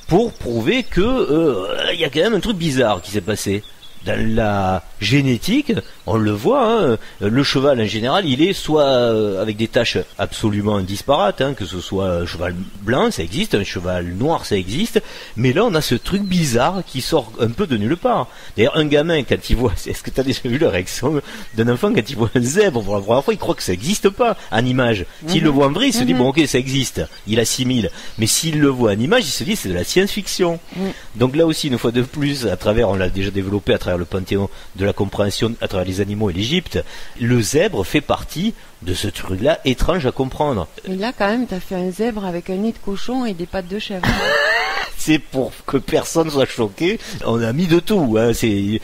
pour prouver que y a quand même un truc bizarre qui s'est passé. Dans la génétique, on le voit, hein, le cheval en général, il est soit avec des taches absolument disparates, hein, que ce soit un cheval blanc, ça existe, un cheval noir, ça existe, mais là on a ce truc bizarre qui sort un peu de nulle part. D'ailleurs, un gamin, quand il voit, est-ce que tu as déjà vu la réaction d'un enfant quand il voit un zèbre pour la première fois, il croit que ça n'existe pas en image. S'il le voit en vrai, il se dit, bon ok, ça existe, il assimile. Mais s'il le voit en image, il se dit, c'est de la science-fiction. Donc là aussi, une fois de plus, à travers, on l'a déjà développé à travers le panthéon de la compréhension à travers les animaux et l'Égypte, le zèbre fait partie de ce truc-là étrange à comprendre. Et là, quand même, t'as fait un zèbre avec un nez de cochon et des pattes de chèvre. C'est pour que personne soit choqué. On a mis de tout. Hein. C'est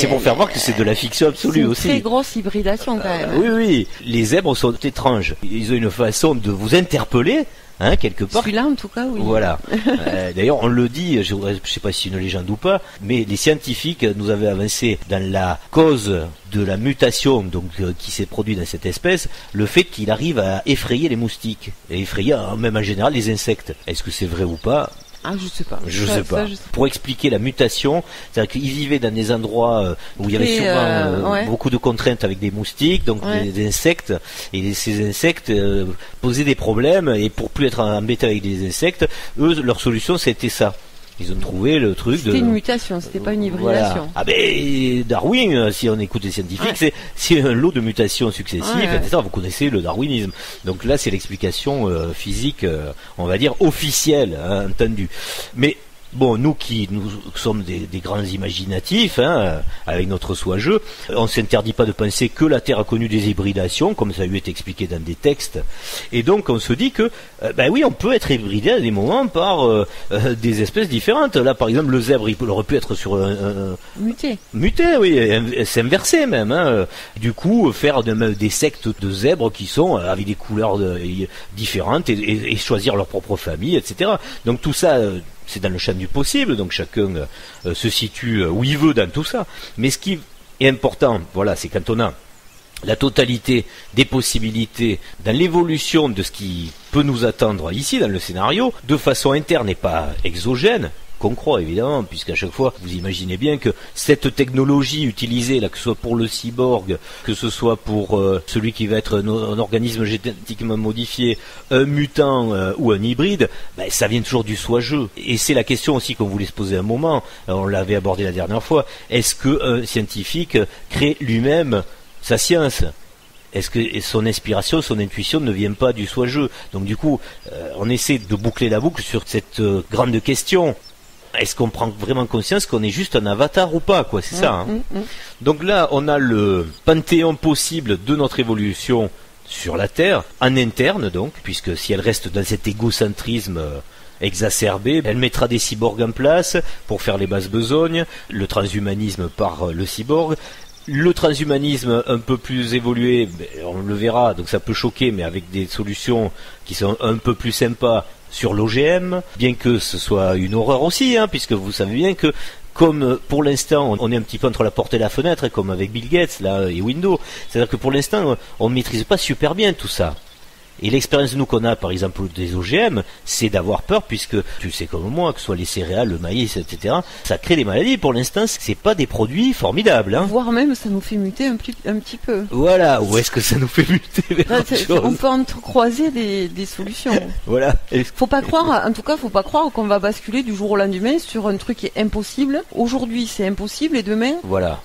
pour faire voir que c'est de la fiction absolue aussi. C'est une très grosse hybridation quand même. Oui. Les zèbres sont étranges. Ils ont une façon de vous interpeller. Hein, quelque part. Celui-là, en tout cas, oui. Voilà. D'ailleurs, on le dit, je ne sais pas si c'est une légende ou pas, mais les scientifiques nous avaient avancé dans la cause de la mutation donc qui s'est produite dans cette espèce, le fait qu'il arrive à effrayer les moustiques, et effrayer même en général les insectes. Est-ce que c'est vrai ou pas ? Ah, je sais pas. Je sais pas. Pour expliquer la mutation, c'est-à-dire qu'ils vivaient dans des endroits où il y avait souvent beaucoup de contraintes avec des moustiques, donc des insectes, et ces insectes posaient des problèmes, et pour plus être embêtés avec des insectes, eux, leur solution, c'était ça. Ils ont trouvé le truc C'était une mutation, c'était pas une hybridation. Voilà. Ah ben Darwin, si on écoute les scientifiques, c'est un lot de mutations successives, etc. Vous connaissez le darwinisme. Donc là, c'est l'explication physique, on va dire officielle, hein, entendu. Mais bon, nous sommes des grands imaginatifs, hein, avec notre soi-jeu, on s'interdit pas de penser que la Terre a connu des hybridations, comme ça lui est expliqué dans des textes. Et donc on se dit que, oui, on peut être hybridé à des moments par des espèces différentes. Là, par exemple, le zèbre, il aurait pu être sur muté, oui, s'inverser même. Hein. Du coup, faire des sectes de zèbres qui sont avec des couleurs différentes et choisir leur propre famille, etc. Donc tout ça. C'est dans le champ du possible, donc chacun se situe où il veut dans tout ça. Mais ce qui est important, voilà, c'est quand on a la totalité des possibilités dans l'évolution de ce qui peut nous attendre ici dans le scénario, de façon interne et pas exogène, qu'on croit évidemment, puisqu'à chaque fois vous imaginez bien que cette technologie utilisée, là, que ce soit pour le cyborg, que ce soit pour celui qui va être un organisme génétiquement modifié, un mutant ou un hybride, ça vient toujours du soi-jeu. Et c'est la question aussi qu'on voulait se poser un moment, on l'avait abordé la dernière fois, est-ce qu'un scientifique crée lui-même sa science ? Est-ce que son inspiration, son intuition ne vient pas du soi-jeu ? Donc du coup, on essaie de boucler la boucle sur cette grande question. Est-ce qu'on prend vraiment conscience qu'on est juste un avatar ou pas, quoi ? C'est ça. Hein. Donc là, on a le panthéon possible de notre évolution sur la Terre, en interne donc, puisque si elle reste dans cet égocentrisme exacerbé, elle mettra des cyborgs en place pour faire les basses besognes, le transhumanisme par le cyborg. Le transhumanisme un peu plus évolué, on le verra, donc ça peut choquer, mais avec des solutions qui sont un peu plus sympas sur l'OGM, bien que ce soit une horreur aussi, hein, puisque vous savez bien que comme pour l'instant on est un petit peu entre la porte et la fenêtre, comme avec Bill Gates là et Windows, c'est-à-dire que pour l'instant on ne maîtrise pas super bien tout ça. Et l'expérience nous qu'on a par exemple des OGM, c'est d'avoir peur, puisque tu sais comme moi, que ce soit les céréales, le maïs, etc., ça crée des maladies. Pour l'instant, c'est pas des produits formidables. Hein. Voire même ça nous fait muter un petit peu. Voilà, où est-ce que ça nous fait muter vers autre chose ? On peut entrecroiser des solutions. Voilà. Faut pas croire qu'on va basculer du jour au lendemain sur un truc qui est impossible. Aujourd'hui c'est impossible et demain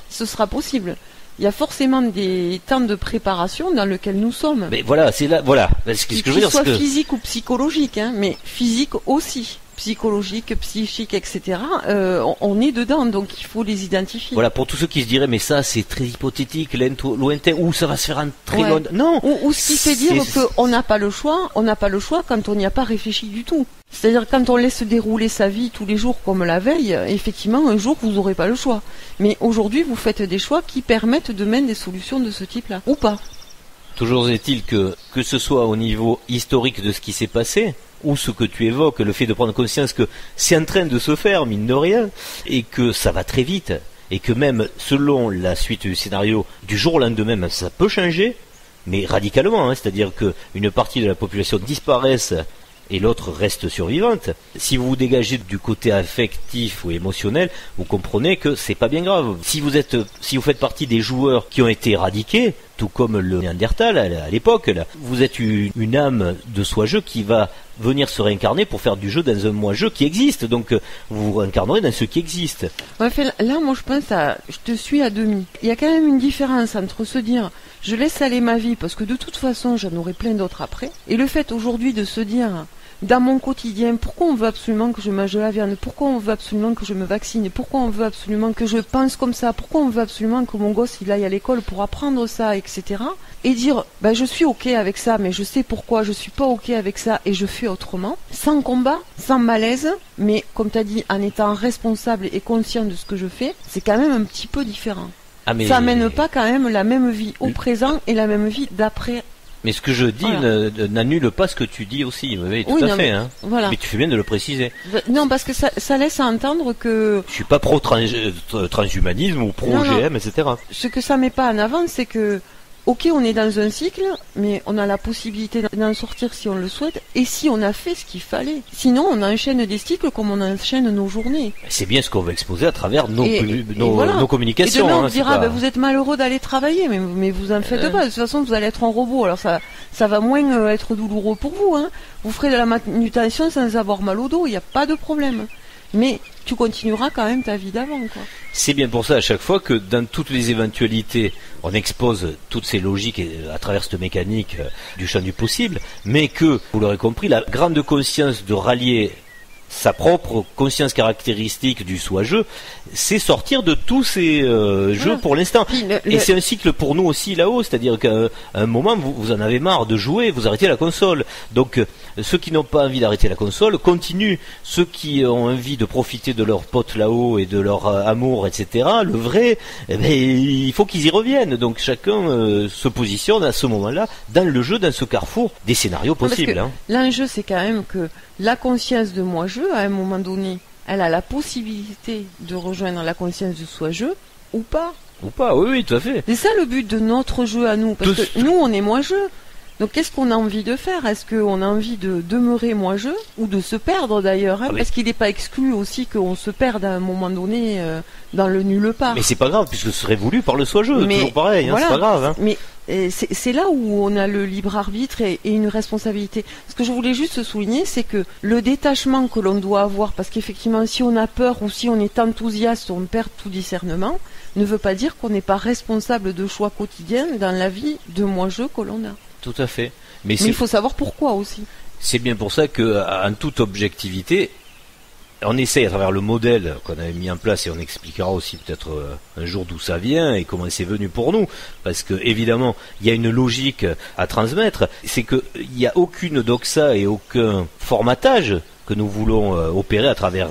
ce sera possible. Il y a forcément des temps de préparation dans lesquels nous sommes. Mais voilà, c'est là, voilà. Ce que je veux dire, soit physique ou psychologique, hein, mais physique aussi. Psychologique, psychique, etc. On est dedans, donc il faut les identifier. Voilà, pour tous ceux qui se diraient, mais ça c'est très hypothétique, lointain, ou ça va se faire en très loin. Non. Ou ce qui fait dire qu'on n'a pas le choix, quand on n'y a pas réfléchi du tout. C'est-à-dire quand on laisse dérouler sa vie tous les jours comme la veille, effectivement un jour vous n'aurez pas le choix. Mais aujourd'hui vous faites des choix qui permettent de mettre des solutions de ce type-là, ou pas. Toujours est-il que ce soit au niveau historique de ce qui s'est passé, ou ce que tu évoques, le fait de prendre conscience que c'est en train de se faire, mine de rien, et que ça va très vite, et que même selon la suite du scénario, du jour au lendemain, ça peut changer, mais radicalement, hein, c'est-à-dire qu'une partie de la population disparaisse et l'autre reste survivante. Si vous vous dégagez du côté affectif ou émotionnel, vous comprenez que c'est pas bien grave. Si vous faites partie des joueurs qui ont été éradiqués, tout comme le Néandertal à l'époque, là, vous êtes une âme de soi-jeu qui va venir se réincarner pour faire du jeu dans un moi-jeu qui existe. Donc vous vous réincarnerez dans ce qui existe. Ouais, là, moi je te suis à demi. Il y a quand même une différence entre se dire je laisse aller ma vie parce que de toute façon j'en aurai plein d'autres après, et le fait aujourd'hui de se dire dans mon quotidien, pourquoi on veut absolument que je mange de la viande, pourquoi on veut absolument que je me vaccine, pourquoi on veut absolument que je pense comme ça, pourquoi on veut absolument que mon gosse il aille à l'école pour apprendre ça, etc. Et dire, je suis ok avec ça, mais je sais pourquoi je suis pas ok avec ça et je fais autrement, sans combat, sans malaise, mais comme tu as dit, en étant responsable et conscient de ce que je fais, c'est quand même un petit peu différent. Ça amène pas quand même la même vie au présent et la même vie d'après. Mais ce que je dis n'annule pas ce que tu dis aussi, oui, tout à fait. Voilà. Mais tu fais bien de le préciser. Non, parce que ça laisse entendre que... Je suis pas pro-transhumanisme ou pro-OGM, etc. Ce que ça met pas en avant, c'est que, ok, on est dans un cycle, mais on a la possibilité d'en sortir si on le souhaite, et si on a fait ce qu'il fallait. Sinon, on enchaîne des cycles comme on enchaîne nos journées. C'est bien ce qu'on va exposer à travers nos communications. Et demain, on dira, vous êtes malheureux d'aller travailler, mais vous en faites pas. De toute façon, vous allez être un robot. Alors ça va moins être douloureux pour vous. Hein. Vous ferez de la manutention sans avoir mal au dos. Il n'y a pas de problème. Mais tu continueras quand même ta vie d'avant, quoi. C'est bien pour ça à chaque fois que dans toutes les éventualités, on expose toutes ces logiques à travers cette mécanique du champ du possible, mais que, vous l'aurez compris, la grande conscience de rallier sa propre conscience caractéristique du soi-jeu, c'est sortir de tous ces jeux pour l'instant. Et c'est un cycle pour nous aussi là-haut, c'est-à-dire qu'à un moment, vous en avez marre de jouer, vous arrêtez la console. Donc, ceux qui n'ont pas envie d'arrêter la console continuent. Ceux qui ont envie de profiter de leurs potes là-haut et de leur amour, etc., le vrai, il faut qu'ils y reviennent. Donc, chacun se positionne à ce moment-là dans le jeu, dans ce carrefour des scénarios possibles. L'enjeu, c'est quand même que la conscience de moi-jeu, à un moment donné, elle a la possibilité de rejoindre la conscience de soi-jeu, ou pas. Ou pas, oui, tout à fait. C'est ça le but de notre jeu à nous, parce que nous, on est moi-jeu. Donc qu'est-ce qu'on a envie de faire? Est-ce qu'on a envie de demeurer moi-jeu, ou de se perdre d'ailleurs, parce qu'il n'est pas exclu aussi qu'on se perde à un moment donné dans le nulle part. Mais c'est pas grave, puisque ce serait voulu par le soi-jeu, toujours pareil, c'est pas grave. Mais c'est là où on a le libre arbitre et une responsabilité. Ce que je voulais juste souligner, c'est que le détachement que l'on doit avoir, parce qu'effectivement, si on a peur ou si on est enthousiaste, on perd tout discernement, ne veut pas dire qu'on n'est pas responsable de choix quotidiens dans la vie de moi-je que l'on a. Tout à fait. Mais il faut savoir pourquoi aussi. C'est bien pour ça qu'en toute objectivité, on essaie à travers le modèle qu'on avait mis en place, et on expliquera aussi peut-être un jour d'où ça vient et comment c'est venu pour nous, parce que évidemment il y a une logique à transmettre, c'est qu'il n'y a aucune doxa et aucun formatage que nous voulons opérer à travers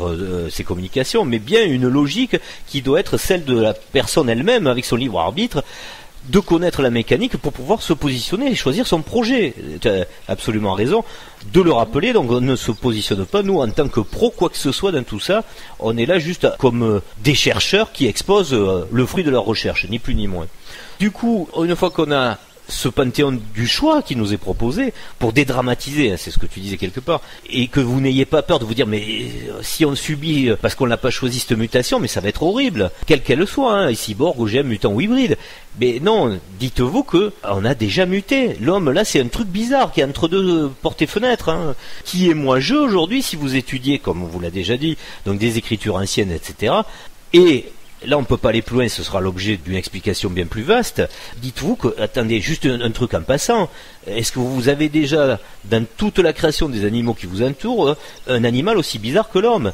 ces communications, mais bien une logique qui doit être celle de la personne elle-même avec son libre arbitre, de connaître la mécanique pour pouvoir se positionner et choisir son projet. Tu as absolument raison de le rappeler. Donc on ne se positionne pas, nous, en tant que pro, quoi que ce soit dans tout ça. On est là juste comme des chercheurs qui exposent le fruit de leur recherche, ni plus ni moins. Du coup, une fois qu'on a ce panthéon du choix qui nous est proposé pour dédramatiser, c'est ce que tu disais quelque part, et que vous n'ayez pas peur de vous dire mais si on subit parce qu'on n'a pas choisi cette mutation, mais ça va être horrible, quelle qu'elle soit, cyborg, OGM, mutant ou hybride. Mais non, dites-vous que on a déjà muté. L'homme là, c'est un truc bizarre qui est entre deux portes et fenêtres. Qui est moi-je aujourd'hui si vous étudiez, comme on vous l'a déjà dit, donc des écritures anciennes, etc. Et là, on ne peut pas aller plus loin, ce sera l'objet d'une explication bien plus vaste. Dites-vous que, attendez, juste un truc en passant, est-ce que vous avez déjà, dans toute la création des animaux qui vous entourent, un animal aussi bizarre que l'homme,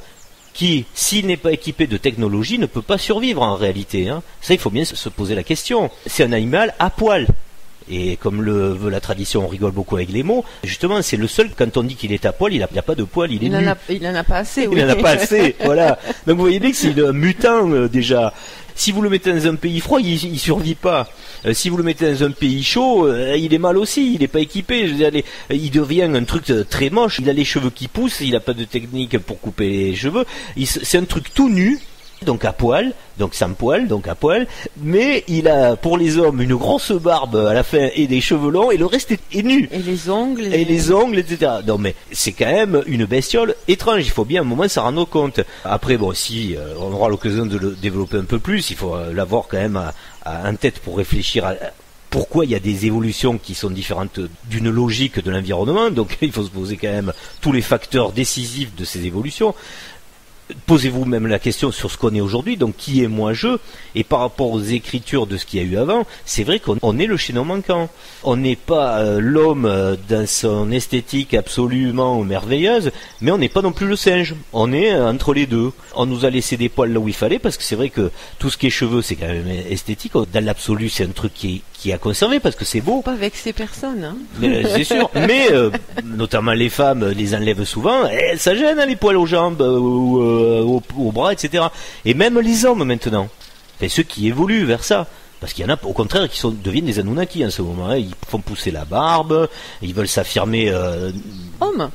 qui, s'il n'est pas équipé de technologie, ne peut pas survivre en réalité. Ça, il faut bien se poser la question. C'est un animal à poil. Et comme le veut la tradition, on rigole beaucoup avec les mots. Justement, c'est le seul, quand on dit qu'il est à poil, il n'a pas de poil, il est nu. Il en a pas assez, oui. Il en a pas assez, voilà. Donc vous voyez bien que c'est un mutant déjà. Si vous le mettez dans un pays froid, il survit pas. Si vous le mettez dans un pays chaud, il est mal aussi, il est pas équipé. Je veux dire, il devient un truc très moche. Il a les cheveux qui poussent, il a pas de technique pour couper les cheveux. C'est un truc tout nu. Donc à poil, donc sans poil, donc à poil, mais il a pour les hommes une grosse barbe à la fin et des cheveux longs et le reste est nu. Et les ongles. Et les ongles, etc. Non mais c'est quand même une bestiole étrange, il faut bien un moment s'en rendre compte. Après bon, si on aura l'occasion de le développer un peu plus, il faut l'avoir quand même en tête pour réfléchir à pourquoi il y a des évolutions qui sont différentes d'une logique de l'environnement, donc il faut se poser quand même tous les facteurs décisifs de ces évolutions. Posez-vous même la question sur ce qu'on est aujourd'hui, donc qui est moi-je, et par rapport aux écritures de ce qu'il y a eu avant, c'est vrai qu'on est le chaînon manquant. On n'est pas l'homme dans son esthétique absolument merveilleuse, mais on n'est pas non plus le singe. On est entre les deux. On nous a laissé des poils là où il fallait, parce que c'est vrai que tout ce qui est cheveux, c'est quand même esthétique. Dans l'absolu, c'est un truc qui est à conserver, parce que c'est beau. Pas vexer personne, hein. C'est sûr, mais notamment les femmes les enlèvent souvent, ça gêne hein, les poils aux jambes ou aux bras, etc. Et même les hommes maintenant, et ceux qui évoluent vers ça, parce qu'il y en a au contraire qui deviennent des Anunnaki en ce moment, hein. Ils font pousser la barbe, ils veulent s'affirmer hommes.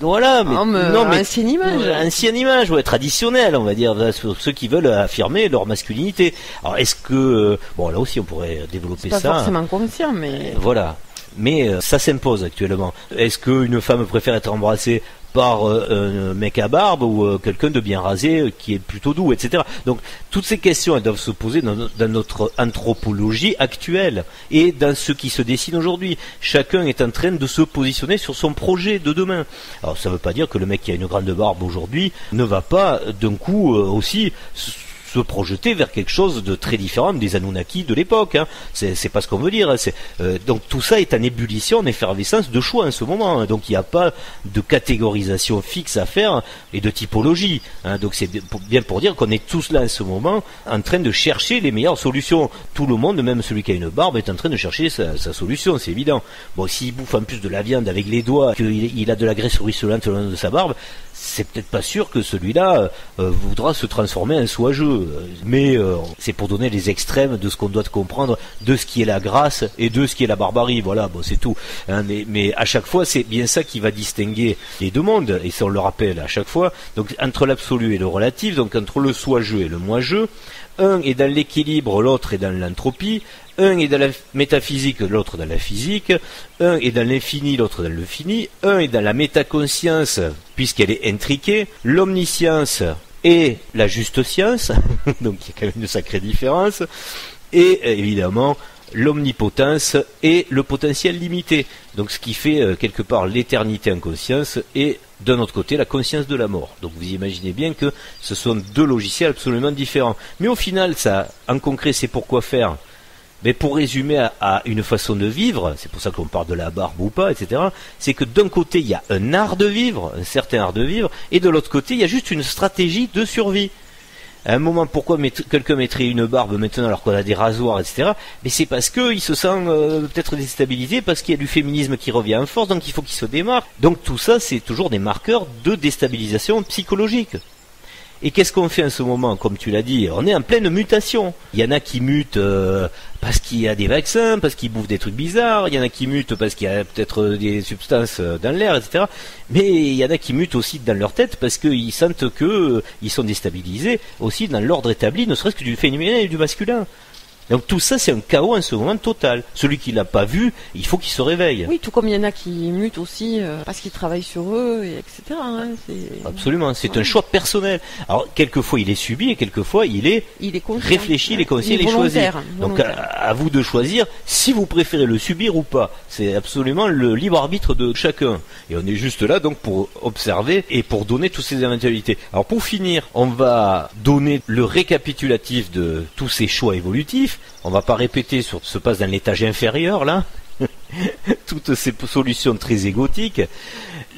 Voilà, mais non, mais ancienne image, ouais, traditionnelle, on va dire, ceux qui veulent affirmer leur masculinité. Alors est-ce que bon là aussi on pourrait développer ça. C'est pas forcément conscient, mais voilà. Mais ça s'impose actuellement. Est-ce qu'une femme préfère être embrassée par un mec à barbe ou quelqu'un de bien rasé qui est plutôt doux, etc. Donc toutes ces questions elles doivent se poser dans notre anthropologie actuelle et dans ce qui se dessine aujourd'hui. Chacun est en train de se positionner sur son projet de demain. Alors ça ne veut pas dire que le mec qui a une grande barbe aujourd'hui ne va pas d'un coup aussi se projeter vers quelque chose de très différent des Anunnaki de l'époque. Hein. C'est pas ce qu'on veut dire. Hein. Donc tout ça est en ébullition, en effervescence de choix en ce moment. Hein. Donc il n'y a pas de catégorisation fixe à faire et de typologie. Hein. Donc c'est bien pour dire qu'on est tous là en ce moment en train de chercher les meilleures solutions. Tout le monde, même celui qui a une barbe, est en train de chercher sa solution, c'est évident. Bon, s'il bouffe en plus de la viande avec les doigts, qu'il a de la graisse ruisselante le long de sa barbe, c'est peut-être pas sûr que celui-là voudra se transformer en soigeux. Mais c'est pour donner les extrêmes de ce qu'on doit comprendre de ce qui est la grâce et de ce qui est la barbarie. Voilà, bon, c'est tout. Hein, mais à chaque fois, c'est bien ça qui va distinguer les deux mondes, et ça on le rappelle à chaque fois. Donc entre l'absolu et le relatif, donc entre le soi-je et le moi-je, un est dans l'équilibre, l'autre est dans l'entropie. Un est dans la métaphysique, l'autre dans la physique. Un est dans l'infini, l'autre dans le fini. Un est dans la métaconscience, puisqu'elle est intriquée. L'omniscience et la juste science. Donc il y a quand même une sacrée différence. Et évidemment, l'omnipotence et le potentiel limité. Donc ce qui fait quelque part l'éternité en conscience et d'un autre côté la conscience de la mort. Donc vous imaginez bien que ce sont deux logiciels absolument différents. Mais au final, ça, en concret, c'est pour quoi faire ? Mais pour résumer à une façon de vivre, c'est pour ça qu'on parle de la barbe ou pas, etc., c'est que d'un côté, il y a un art de vivre, un certain art de vivre, et de l'autre côté, il y a juste une stratégie de survie. À un moment, pourquoi quelqu'un mettrait une barbe maintenant alors qu'on a des rasoirs, etc. Mais c'est parce qu'il se sent peut-être déstabilisé, parce qu'il y a du féminisme qui revient en force, donc il faut qu'il se démarque. Donc tout ça, c'est toujours des marqueurs de déstabilisation psychologique. Et qu'est-ce qu'on fait en ce moment? Comme tu l'as dit, on est en pleine mutation. Il y en a qui mutent parce qu'il y a des vaccins, parce qu'ils bouffent des trucs bizarres. Il y en a qui mutent parce qu'il y a peut-être des substances dans l'air, etc. Mais il y en a qui mutent aussi dans leur tête parce qu'ils sentent qu'ils sont déstabilisés aussi dans l'ordre établi, ne serait-ce que du féminin et du masculin. Donc tout ça, c'est un chaos en ce moment total. Celui qui l'a pas vu, il faut qu'il se réveille. Oui, tout comme il y en a qui mutent aussi parce qu'ils travaillent sur eux, et etc. Hein, absolument, c'est un choix personnel. Alors, quelquefois, il est subi et quelquefois, il est réfléchi, il est conscient, il est choisi. Donc, à vous de choisir si vous préférez le subir ou pas. C'est absolument le libre arbitre de chacun. Et on est juste là, donc, pour observer et pour donner toutes ces éventualités. Alors, pour finir, on va donner le récapitulatif de tous ces choix évolutifs. On va pas répéter sur ce qui se passe dans l'étage inférieur, là. Toutes ces solutions très égotiques.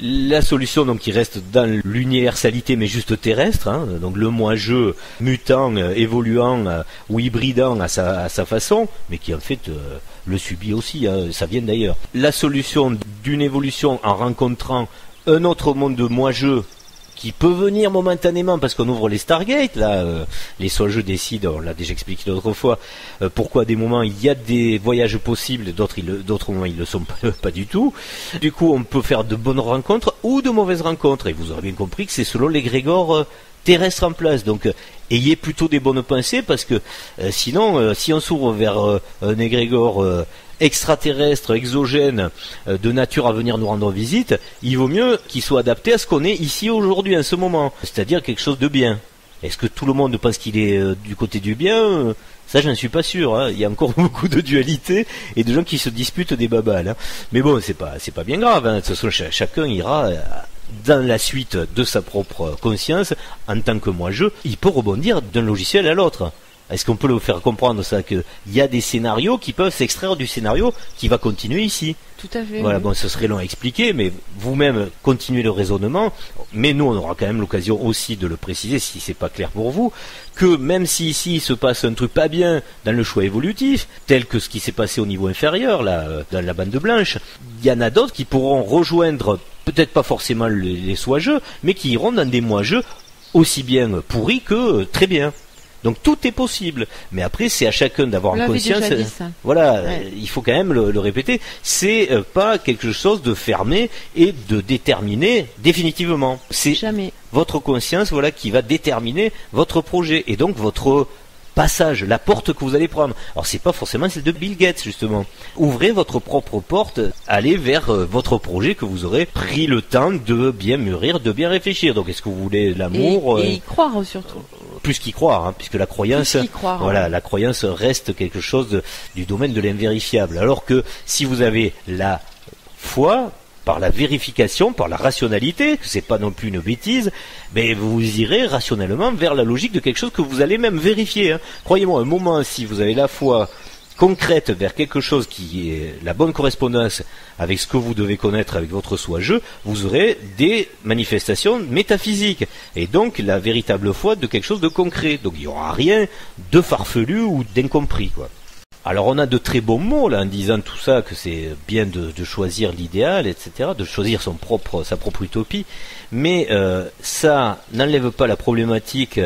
La solution donc qui reste dans l'universalité mais juste terrestre, hein, donc le moi-je mutant, évoluant ou hybridant à sa façon, mais qui en fait le subit aussi, hein, ça vient d'ailleurs. La solution d'une évolution en rencontrant un autre monde de moi-je qui peut venir momentanément parce qu'on ouvre les Stargate, là, les soi-je décident, on l'a déjà expliqué l'autre fois, pourquoi à des moments il y a des voyages possibles, d'autres moments ils le sont pas du tout. Du coup, on peut faire de bonnes rencontres ou de mauvaises rencontres, et vous aurez bien compris que c'est selon l'égrégore terrestre en place. Donc, ayez plutôt des bonnes pensées parce que sinon, si on s'ouvre vers un égrégore extraterrestre, exogène, de nature à venir nous rendre visite, il vaut mieux qu'il soit adapté à ce qu'on est ici aujourd'hui, en ce moment, c'est-à-dire quelque chose de bien. Est-ce que tout le monde pense qu'il est du côté du bien Ça, j'en suis pas sûr. Hein. Il y a encore beaucoup de dualité et de gens qui se disputent des babales. Hein. Mais bon, c'est pas bien grave. Hein. De toute façon, chacun ira dans la suite de sa propre conscience en tant que moi-je. Il peut rebondir d'un logiciel à l'autre. Est-ce qu'on peut le faire comprendre ça, qu'il y a des scénarios qui peuvent s'extraire du scénario qui va continuer ici? Tout à fait. Voilà, oui. bon, ce serait long à expliquer, mais vous-même continuez le raisonnement. Mais nous, on aura quand même l'occasion aussi de le préciser, si c'est pas clair pour vous, que même si ici il se passe un truc pas bien dans le choix évolutif, tel que ce qui s'est passé au niveau inférieur, là, dans la bande blanche, il y en a d'autres qui pourront rejoindre, peut-être pas forcément les soi-je, mais qui iront dans des moi-je aussi bien pourris que très bien. Donc tout est possible, mais après c'est à chacun d'avoir en conscience. Déjà dit ça. Voilà, Ouais. il faut quand même le répéter. C'est pas quelque chose de fermé et de déterminé définitivement. C'est Jamais. votre conscience, voilà, qui va déterminer votre projet et donc votre passage, la porte que vous allez prendre. Alors c'est pas forcément celle de Bill Gates justement. Ouvrez votre propre porte, allez vers votre projet que vous aurez pris le temps de bien mûrir, de bien réfléchir. Donc est-ce que vous voulez l'amour Et y croire surtout. plus qu'y croire, hein, puisque la croyance, Plus qu'y croire, voilà, ouais. la croyance reste quelque chose du domaine de l'invérifiable. Alors que si vous avez la foi, par la vérification, par la rationalité, que c'est pas non plus une bêtise, mais vous irez rationnellement vers la logique de quelque chose que vous allez même vérifier. Hein. Croyez-moi, un moment, si vous avez la foi concrète vers quelque chose qui est la bonne correspondance avec ce que vous devez connaître avec votre soi-je, vous aurez des manifestations métaphysiques et donc la véritable foi de quelque chose de concret. Donc il n'y aura rien de farfelu ou d'incompris, quoi. Alors on a de très bons mots là en disant tout ça, que c'est bien de choisir l'idéal, etc., de choisir sa propre utopie, mais ça n'enlève pas la problématique,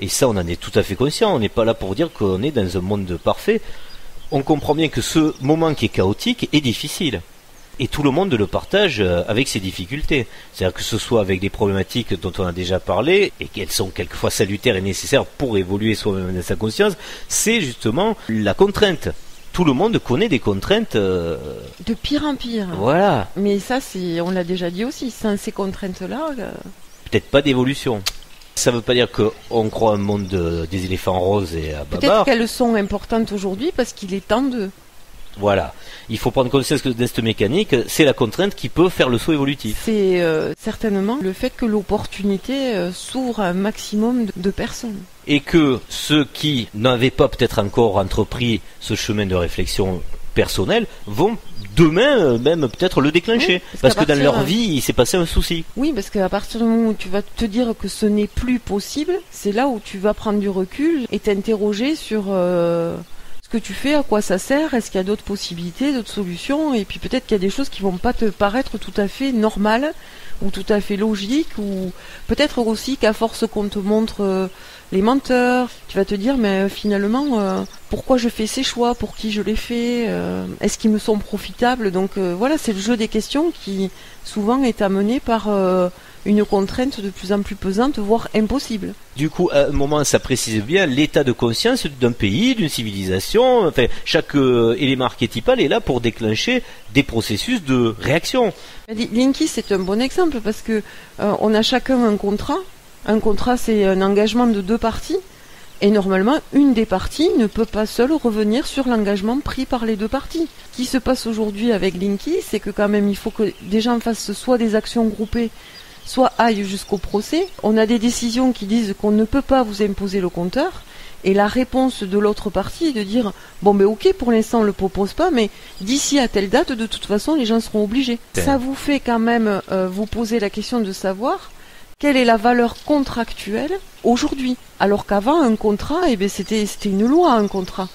et ça on en est tout à fait conscient, on n'est pas là pour dire qu'on est dans un monde parfait, on comprend bien que ce moment qui est chaotique est difficile. Et tout le monde le partage avec ses difficultés. C'est-à-dire que ce soit avec des problématiques dont on a déjà parlé, et qu'elles sont quelquefois salutaires et nécessaires pour évoluer soi-même dans sa conscience, c'est justement la contrainte. Tout le monde connaît des contraintes. De pire en pire. Voilà. Mais ça, on l'a déjà dit aussi, sans ces contraintes-là. Peut-être pas d'évolution. Ça ne veut pas dire qu'on croit un monde des éléphants roses et à Peut-être babar. qu'elles sont importantes aujourd'hui parce qu'il est temps de. Voilà. Il faut prendre conscience que dans cette mécanique, c'est la contrainte qui peut faire le saut évolutif. C'est certainement le fait que l'opportunité s'ouvre à un maximum de personnes. Et que ceux qui n'avaient pas peut-être encore entrepris ce chemin de réflexion personnelle vont demain même peut-être le déclencher. Oui, parce que dans leur vie, il s'est passé un souci. Oui, parce qu'à partir du moment où tu vas te dire que ce n'est plus possible, c'est là où tu vas prendre du recul et t'interroger sur ce que tu fais, à quoi ça sert, est-ce qu'il y a d'autres possibilités, d'autres solutions, et puis peut-être qu'il y a des choses qui vont pas te paraître tout à fait normales ou tout à fait logiques, ou peut-être aussi qu'à force qu'on te montre les menteurs, tu vas te dire mais finalement pourquoi je fais ces choix, pour qui je les fais, est-ce qu'ils me sont profitables. Donc voilà, c'est le jeu des questions qui souvent est amené par une contrainte de plus en plus pesante, voire impossible. Du coup, à un moment, ça précise bien l'état de conscience d'un pays, d'une civilisation. Enfin, chaque élément archétypal est là pour déclencher des processus de réaction. Linky, c'est un bon exemple parce que on a chacun un contrat. Un contrat, c'est un engagement de deux parties. Et normalement, une des parties ne peut pas seule revenir sur l'engagement pris par les deux parties. Ce qui se passe aujourd'hui avec Linky, c'est que quand même, il faut que des gens fassent soit des actions groupées, soit aillent jusqu'au procès. On a des décisions qui disent qu'on ne peut pas vous imposer le compteur. Et la réponse de l'autre partie est de dire bon ben ok, pour l'instant on le propose pas, mais d'ici à telle date, de toute façon les gens seront obligés. Ça vous fait quand même vous poser la question de savoir quelle est la valeur contractuelle aujourd'hui. Alors qu'avant un contrat, eh ben c'était une loi, un contrat.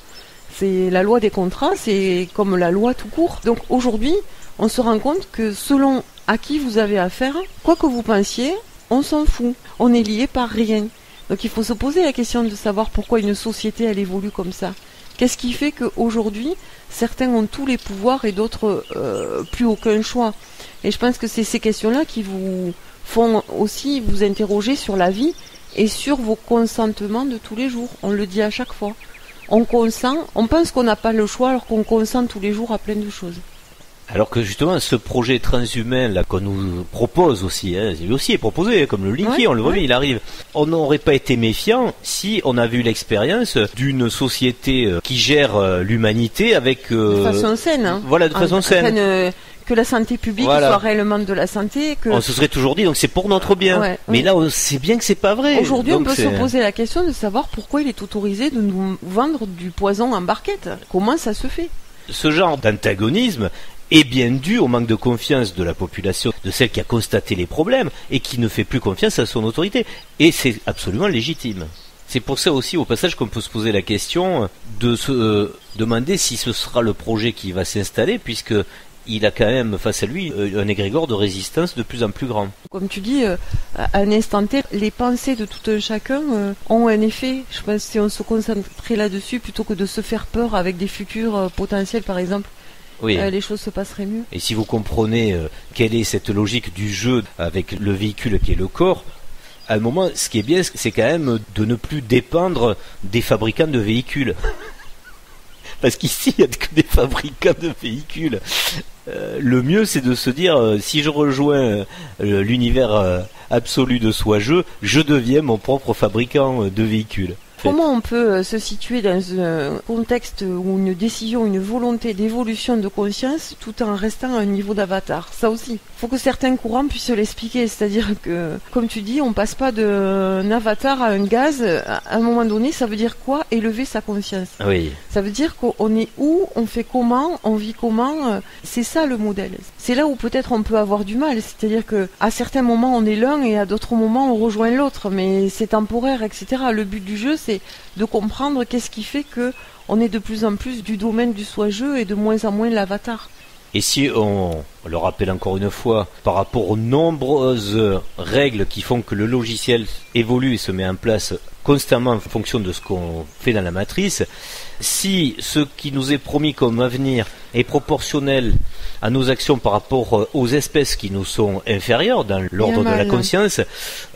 C'est la loi des contrats, c'est comme la loi tout court. Donc aujourd'hui, on se rend compte que selon à qui vous avez affaire, quoi que vous pensiez, on s'en fout. On est lié par rien. Donc il faut se poser la question de savoir pourquoi une société elle évolue comme ça. Qu'est-ce qui fait qu'aujourd'hui, certains ont tous les pouvoirs et d'autres plus aucun choix. Et je pense que c'est ces questions-là qui vous font aussi vous interroger sur la vie et sur vos consentements de tous les jours. On le dit à chaque fois. On consent, on pense qu'on n'a pas le choix alors qu'on consent tous les jours à plein de choses. Alors que justement, ce projet transhumain là qu'on nous propose aussi, lui aussi est proposé, comme le Linky, on le voit bien, il arrive. On n'aurait pas été méfiant si on avait eu l'expérience d'une société qui gère l'humanité avec... de façon saine. Hein. Voilà, de façon saine. Que la santé publique soit réellement de la santé. Que... On se serait toujours dit, donc c'est pour notre bien. Mais là, on sait bien que c'est pas vrai. Aujourd'hui, on peut se poser la question de savoir pourquoi il est autorisé de nous vendre du poison en barquette. Comment ça se fait ? Ce genre d'antagonisme est bien dû au manque de confiance de la population, de celle qui a constaté les problèmes et qui ne fait plus confiance à son autorité. Et c'est absolument légitime. C'est pour ça aussi, au passage, qu'on peut se poser la question de se demander si ce sera le projet qui va s'installer, puisque il a quand même face à lui un égrégore de résistance de plus en plus grand. Comme tu dis, à un instant T, les pensées de tout un chacun ont un effet. Je pense que si on se concentrait là-dessus, plutôt que de se faire peur avec des futurs potentiels, par exemple, les choses se passeraient mieux. Et si vous comprenez quelle est cette logique du jeu avec le véhicule qui est le corps, à un moment, ce qui est bien, c'est quand même de ne plus dépendre des fabricants de véhicules. Parce qu'ici, il n'y a que des fabricants de véhicules. Le mieux, c'est de se dire, si je rejoins l'univers absolu de soi-je, je deviens mon propre fabricant de véhicules. Comment on peut se situer dans un contexte où une décision, une volonté d'évolution de conscience tout en restant à un niveau d'avatar? Ça aussi. Il faut que certains courants puissent l'expliquer. C'est-à-dire que, comme tu dis, on passe pas d'un avatar à un gaz. À un moment donné, ça veut dire quoi? Élever sa conscience. Oui. Ça veut dire qu'on est où, on fait comment, on vit comment. C'est ça le modèle. C'est là où peut-être on peut avoir du mal. C'est-à-dire que à certains moments on est l'un et à d'autres moments on rejoint l'autre. Mais c'est temporaire, etc. Le but du jeu, c'est de comprendre qu'est-ce qui fait que on est de plus en plus du domaine du soi-je et de moins en moins l'avatar. Et si on le rappelle encore une fois, par rapport aux nombreuses règles qui font que le logiciel évolue et se met en place constamment en fonction de ce qu'on fait dans la matrice, si ce qui nous est promis comme avenir est proportionnel à nos actions par rapport aux espèces qui nous sont inférieures dans l'ordre de la conscience,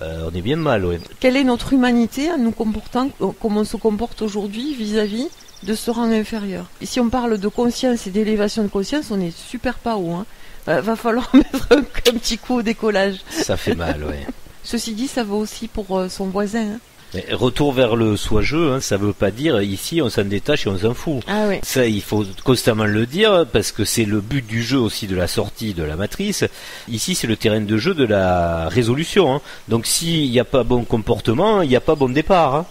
on est bien mal. Ouais. Quelle est notre humanité en nous comportant comme on se comporte aujourd'hui vis-à-vis de ce rang inférieur? Et si on parle de conscience et d'élévation de conscience, on est super pas haut. Hein. Va falloir mettre un petit coup au décollage. Ça fait mal, oui. Ceci dit, ça vaut aussi pour son voisin. Hein. Mais retour vers le soi-je, ça veut pas dire ici on s'en détache et on s'en fout. Ah oui. Ça, il faut constamment le dire parce que c'est le but du jeu aussi de la sortie de la matrice. Ici, c'est le terrain de jeu de la résolution. Donc, s'il n'y a pas bon comportement, il n'y a pas bon départ. Hein.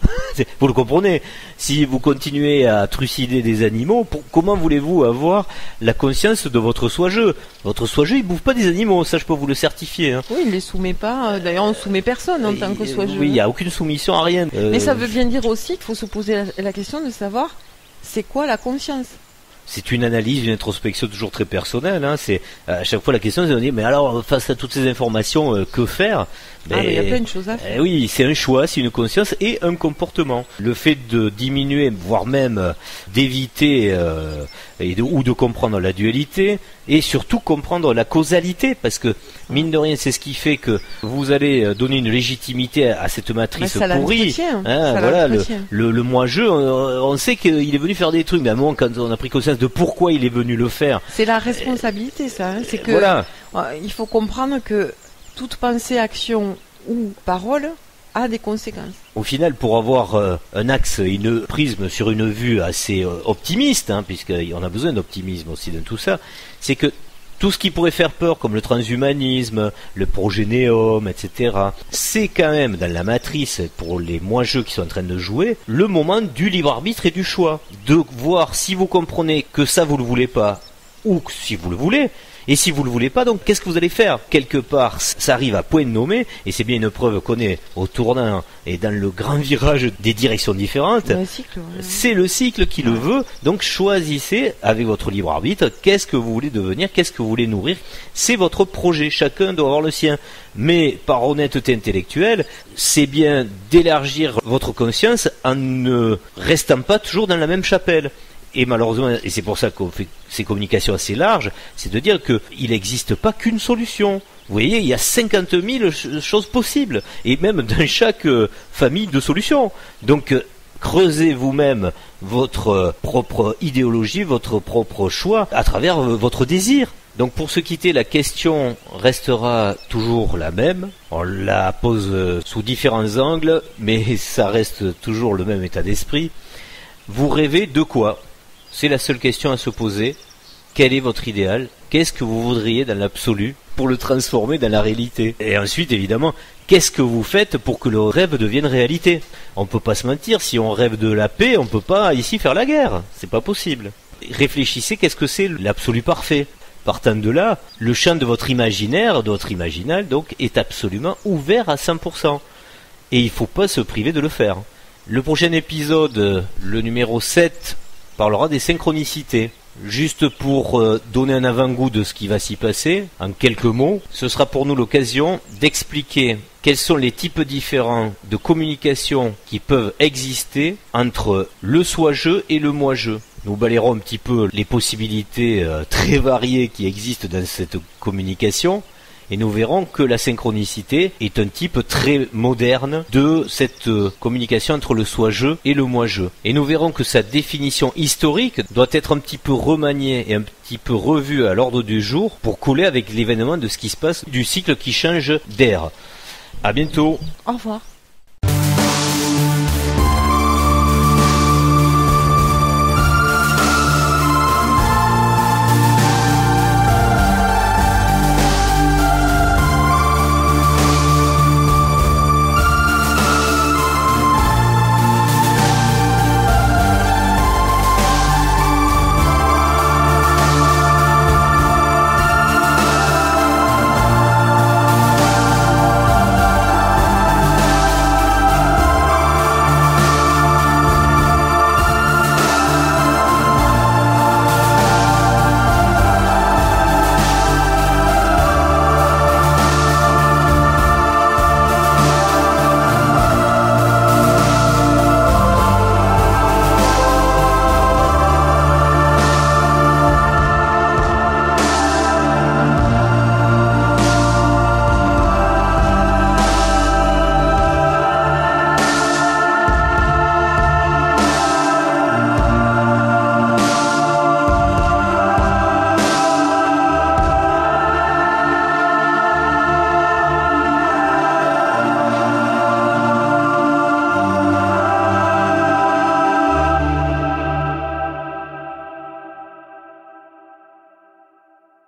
Vous le comprenez. Si vous continuez à trucider des animaux, comment voulez-vous avoir la conscience de votre soi-je? Votre soi-je, il bouffe pas des animaux, ça je peux vous le certifier. Hein. Oui, il les soumet pas. D'ailleurs, on soumet personne en tant que soi-je. Oui, il n'y a aucune soumission à rien. Mais ça veut bien dire aussi qu'il faut se poser la question de savoir c'est quoi la conscience. C'est une analyse, une introspection toujours très personnelle. C'est à chaque fois la question, c'est de dire mais alors face à toutes ces informations, que faire? Mais il y a plein de choses à faire. Oui, c'est un choix, c'est une conscience et un comportement. Le fait de diminuer, voire même d'éviter ou de comprendre la dualité et surtout comprendre la causalité, parce que mine de rien, c'est ce qui fait que vous allez donner une légitimité à cette matrice pourrie. Voilà, le moi-je, on sait qu'il est venu faire des trucs, mais à un moment, quand on a pris conscience de pourquoi il est venu le faire. C'est la responsabilité, ça. Hein. C'est que il faut comprendre que toute pensée, action ou parole a des conséquences. Au final, pour avoir un axe, une prisme sur une vue assez optimiste, puisqu'on a besoin d'optimisme aussi dans tout ça, c'est que Tout ce qui pourrait faire peur, comme le transhumanisme, le projet Néom, etc., c'est quand même, dans la matrice, pour les moi-jeux qui sont en train de jouer, le moment du libre arbitre et du choix. De voir si vous comprenez que ça vous le voulez pas, ou si vous le voulez. Et si vous le voulez pas, donc qu'est-ce que vous allez faire? Quelque part, ça arrive à point nommé, et c'est bien une preuve qu'on est au tournant et dans le grand virage des directions différentes. C'est le cycle qui le veut, donc choisissez avec votre libre arbitre qu'est-ce que vous voulez devenir, qu'est-ce que vous voulez nourrir. C'est votre projet, chacun doit avoir le sien. Mais par honnêteté intellectuelle, c'est bien d'élargir votre conscience en ne restant pas toujours dans la même chapelle. Et malheureusement, et c'est pour ça qu'on fait ces communications assez larges, c'est de dire qu'il n'existe pas qu'une solution. Vous voyez, il y a 50 000 choses possibles, et même dans chaque famille de solutions. Donc, creusez vous-même votre propre idéologie, votre propre choix, à travers votre désir. Donc pour se quitter, la question restera toujours la même. On la pose sous différents angles, mais ça reste toujours le même état d'esprit. Vous rêvez de quoi ? C'est la seule question à se poser. Quel est votre idéal? Qu'est-ce que vous voudriez dans l'absolu pour le transformer dans la réalité? Et ensuite, évidemment, qu'est-ce que vous faites pour que le rêve devienne réalité? On peut pas se mentir, si on rêve de la paix, on peut pas ici faire la guerre. C'est pas possible. Réfléchissez, qu'est-ce que c'est l'absolu parfait? Partant de là, le champ de votre imaginaire, de votre imaginal, donc, est absolument ouvert à 100%. Et il faut pas se priver de le faire. Le prochain épisode, le numéro 7, parlera des synchronicités. Juste pour donner un avant-goût de ce qui va s'y passer, en quelques mots, ce sera pour nous l'occasion d'expliquer quels sont les types différents de communication qui peuvent exister entre le soi-je et le moi-je. Nous balayerons un petit peu les possibilités très variées qui existent dans cette communication. Et nous verrons que la synchronicité est un type très moderne de cette communication entre le soi-je et le moi-je. Et nous verrons que sa définition historique doit être un petit peu remaniée et un petit peu revue à l'ordre du jour pour coller avec l'événement de ce qui se passe du cycle qui change d'air. À bientôt. Au revoir.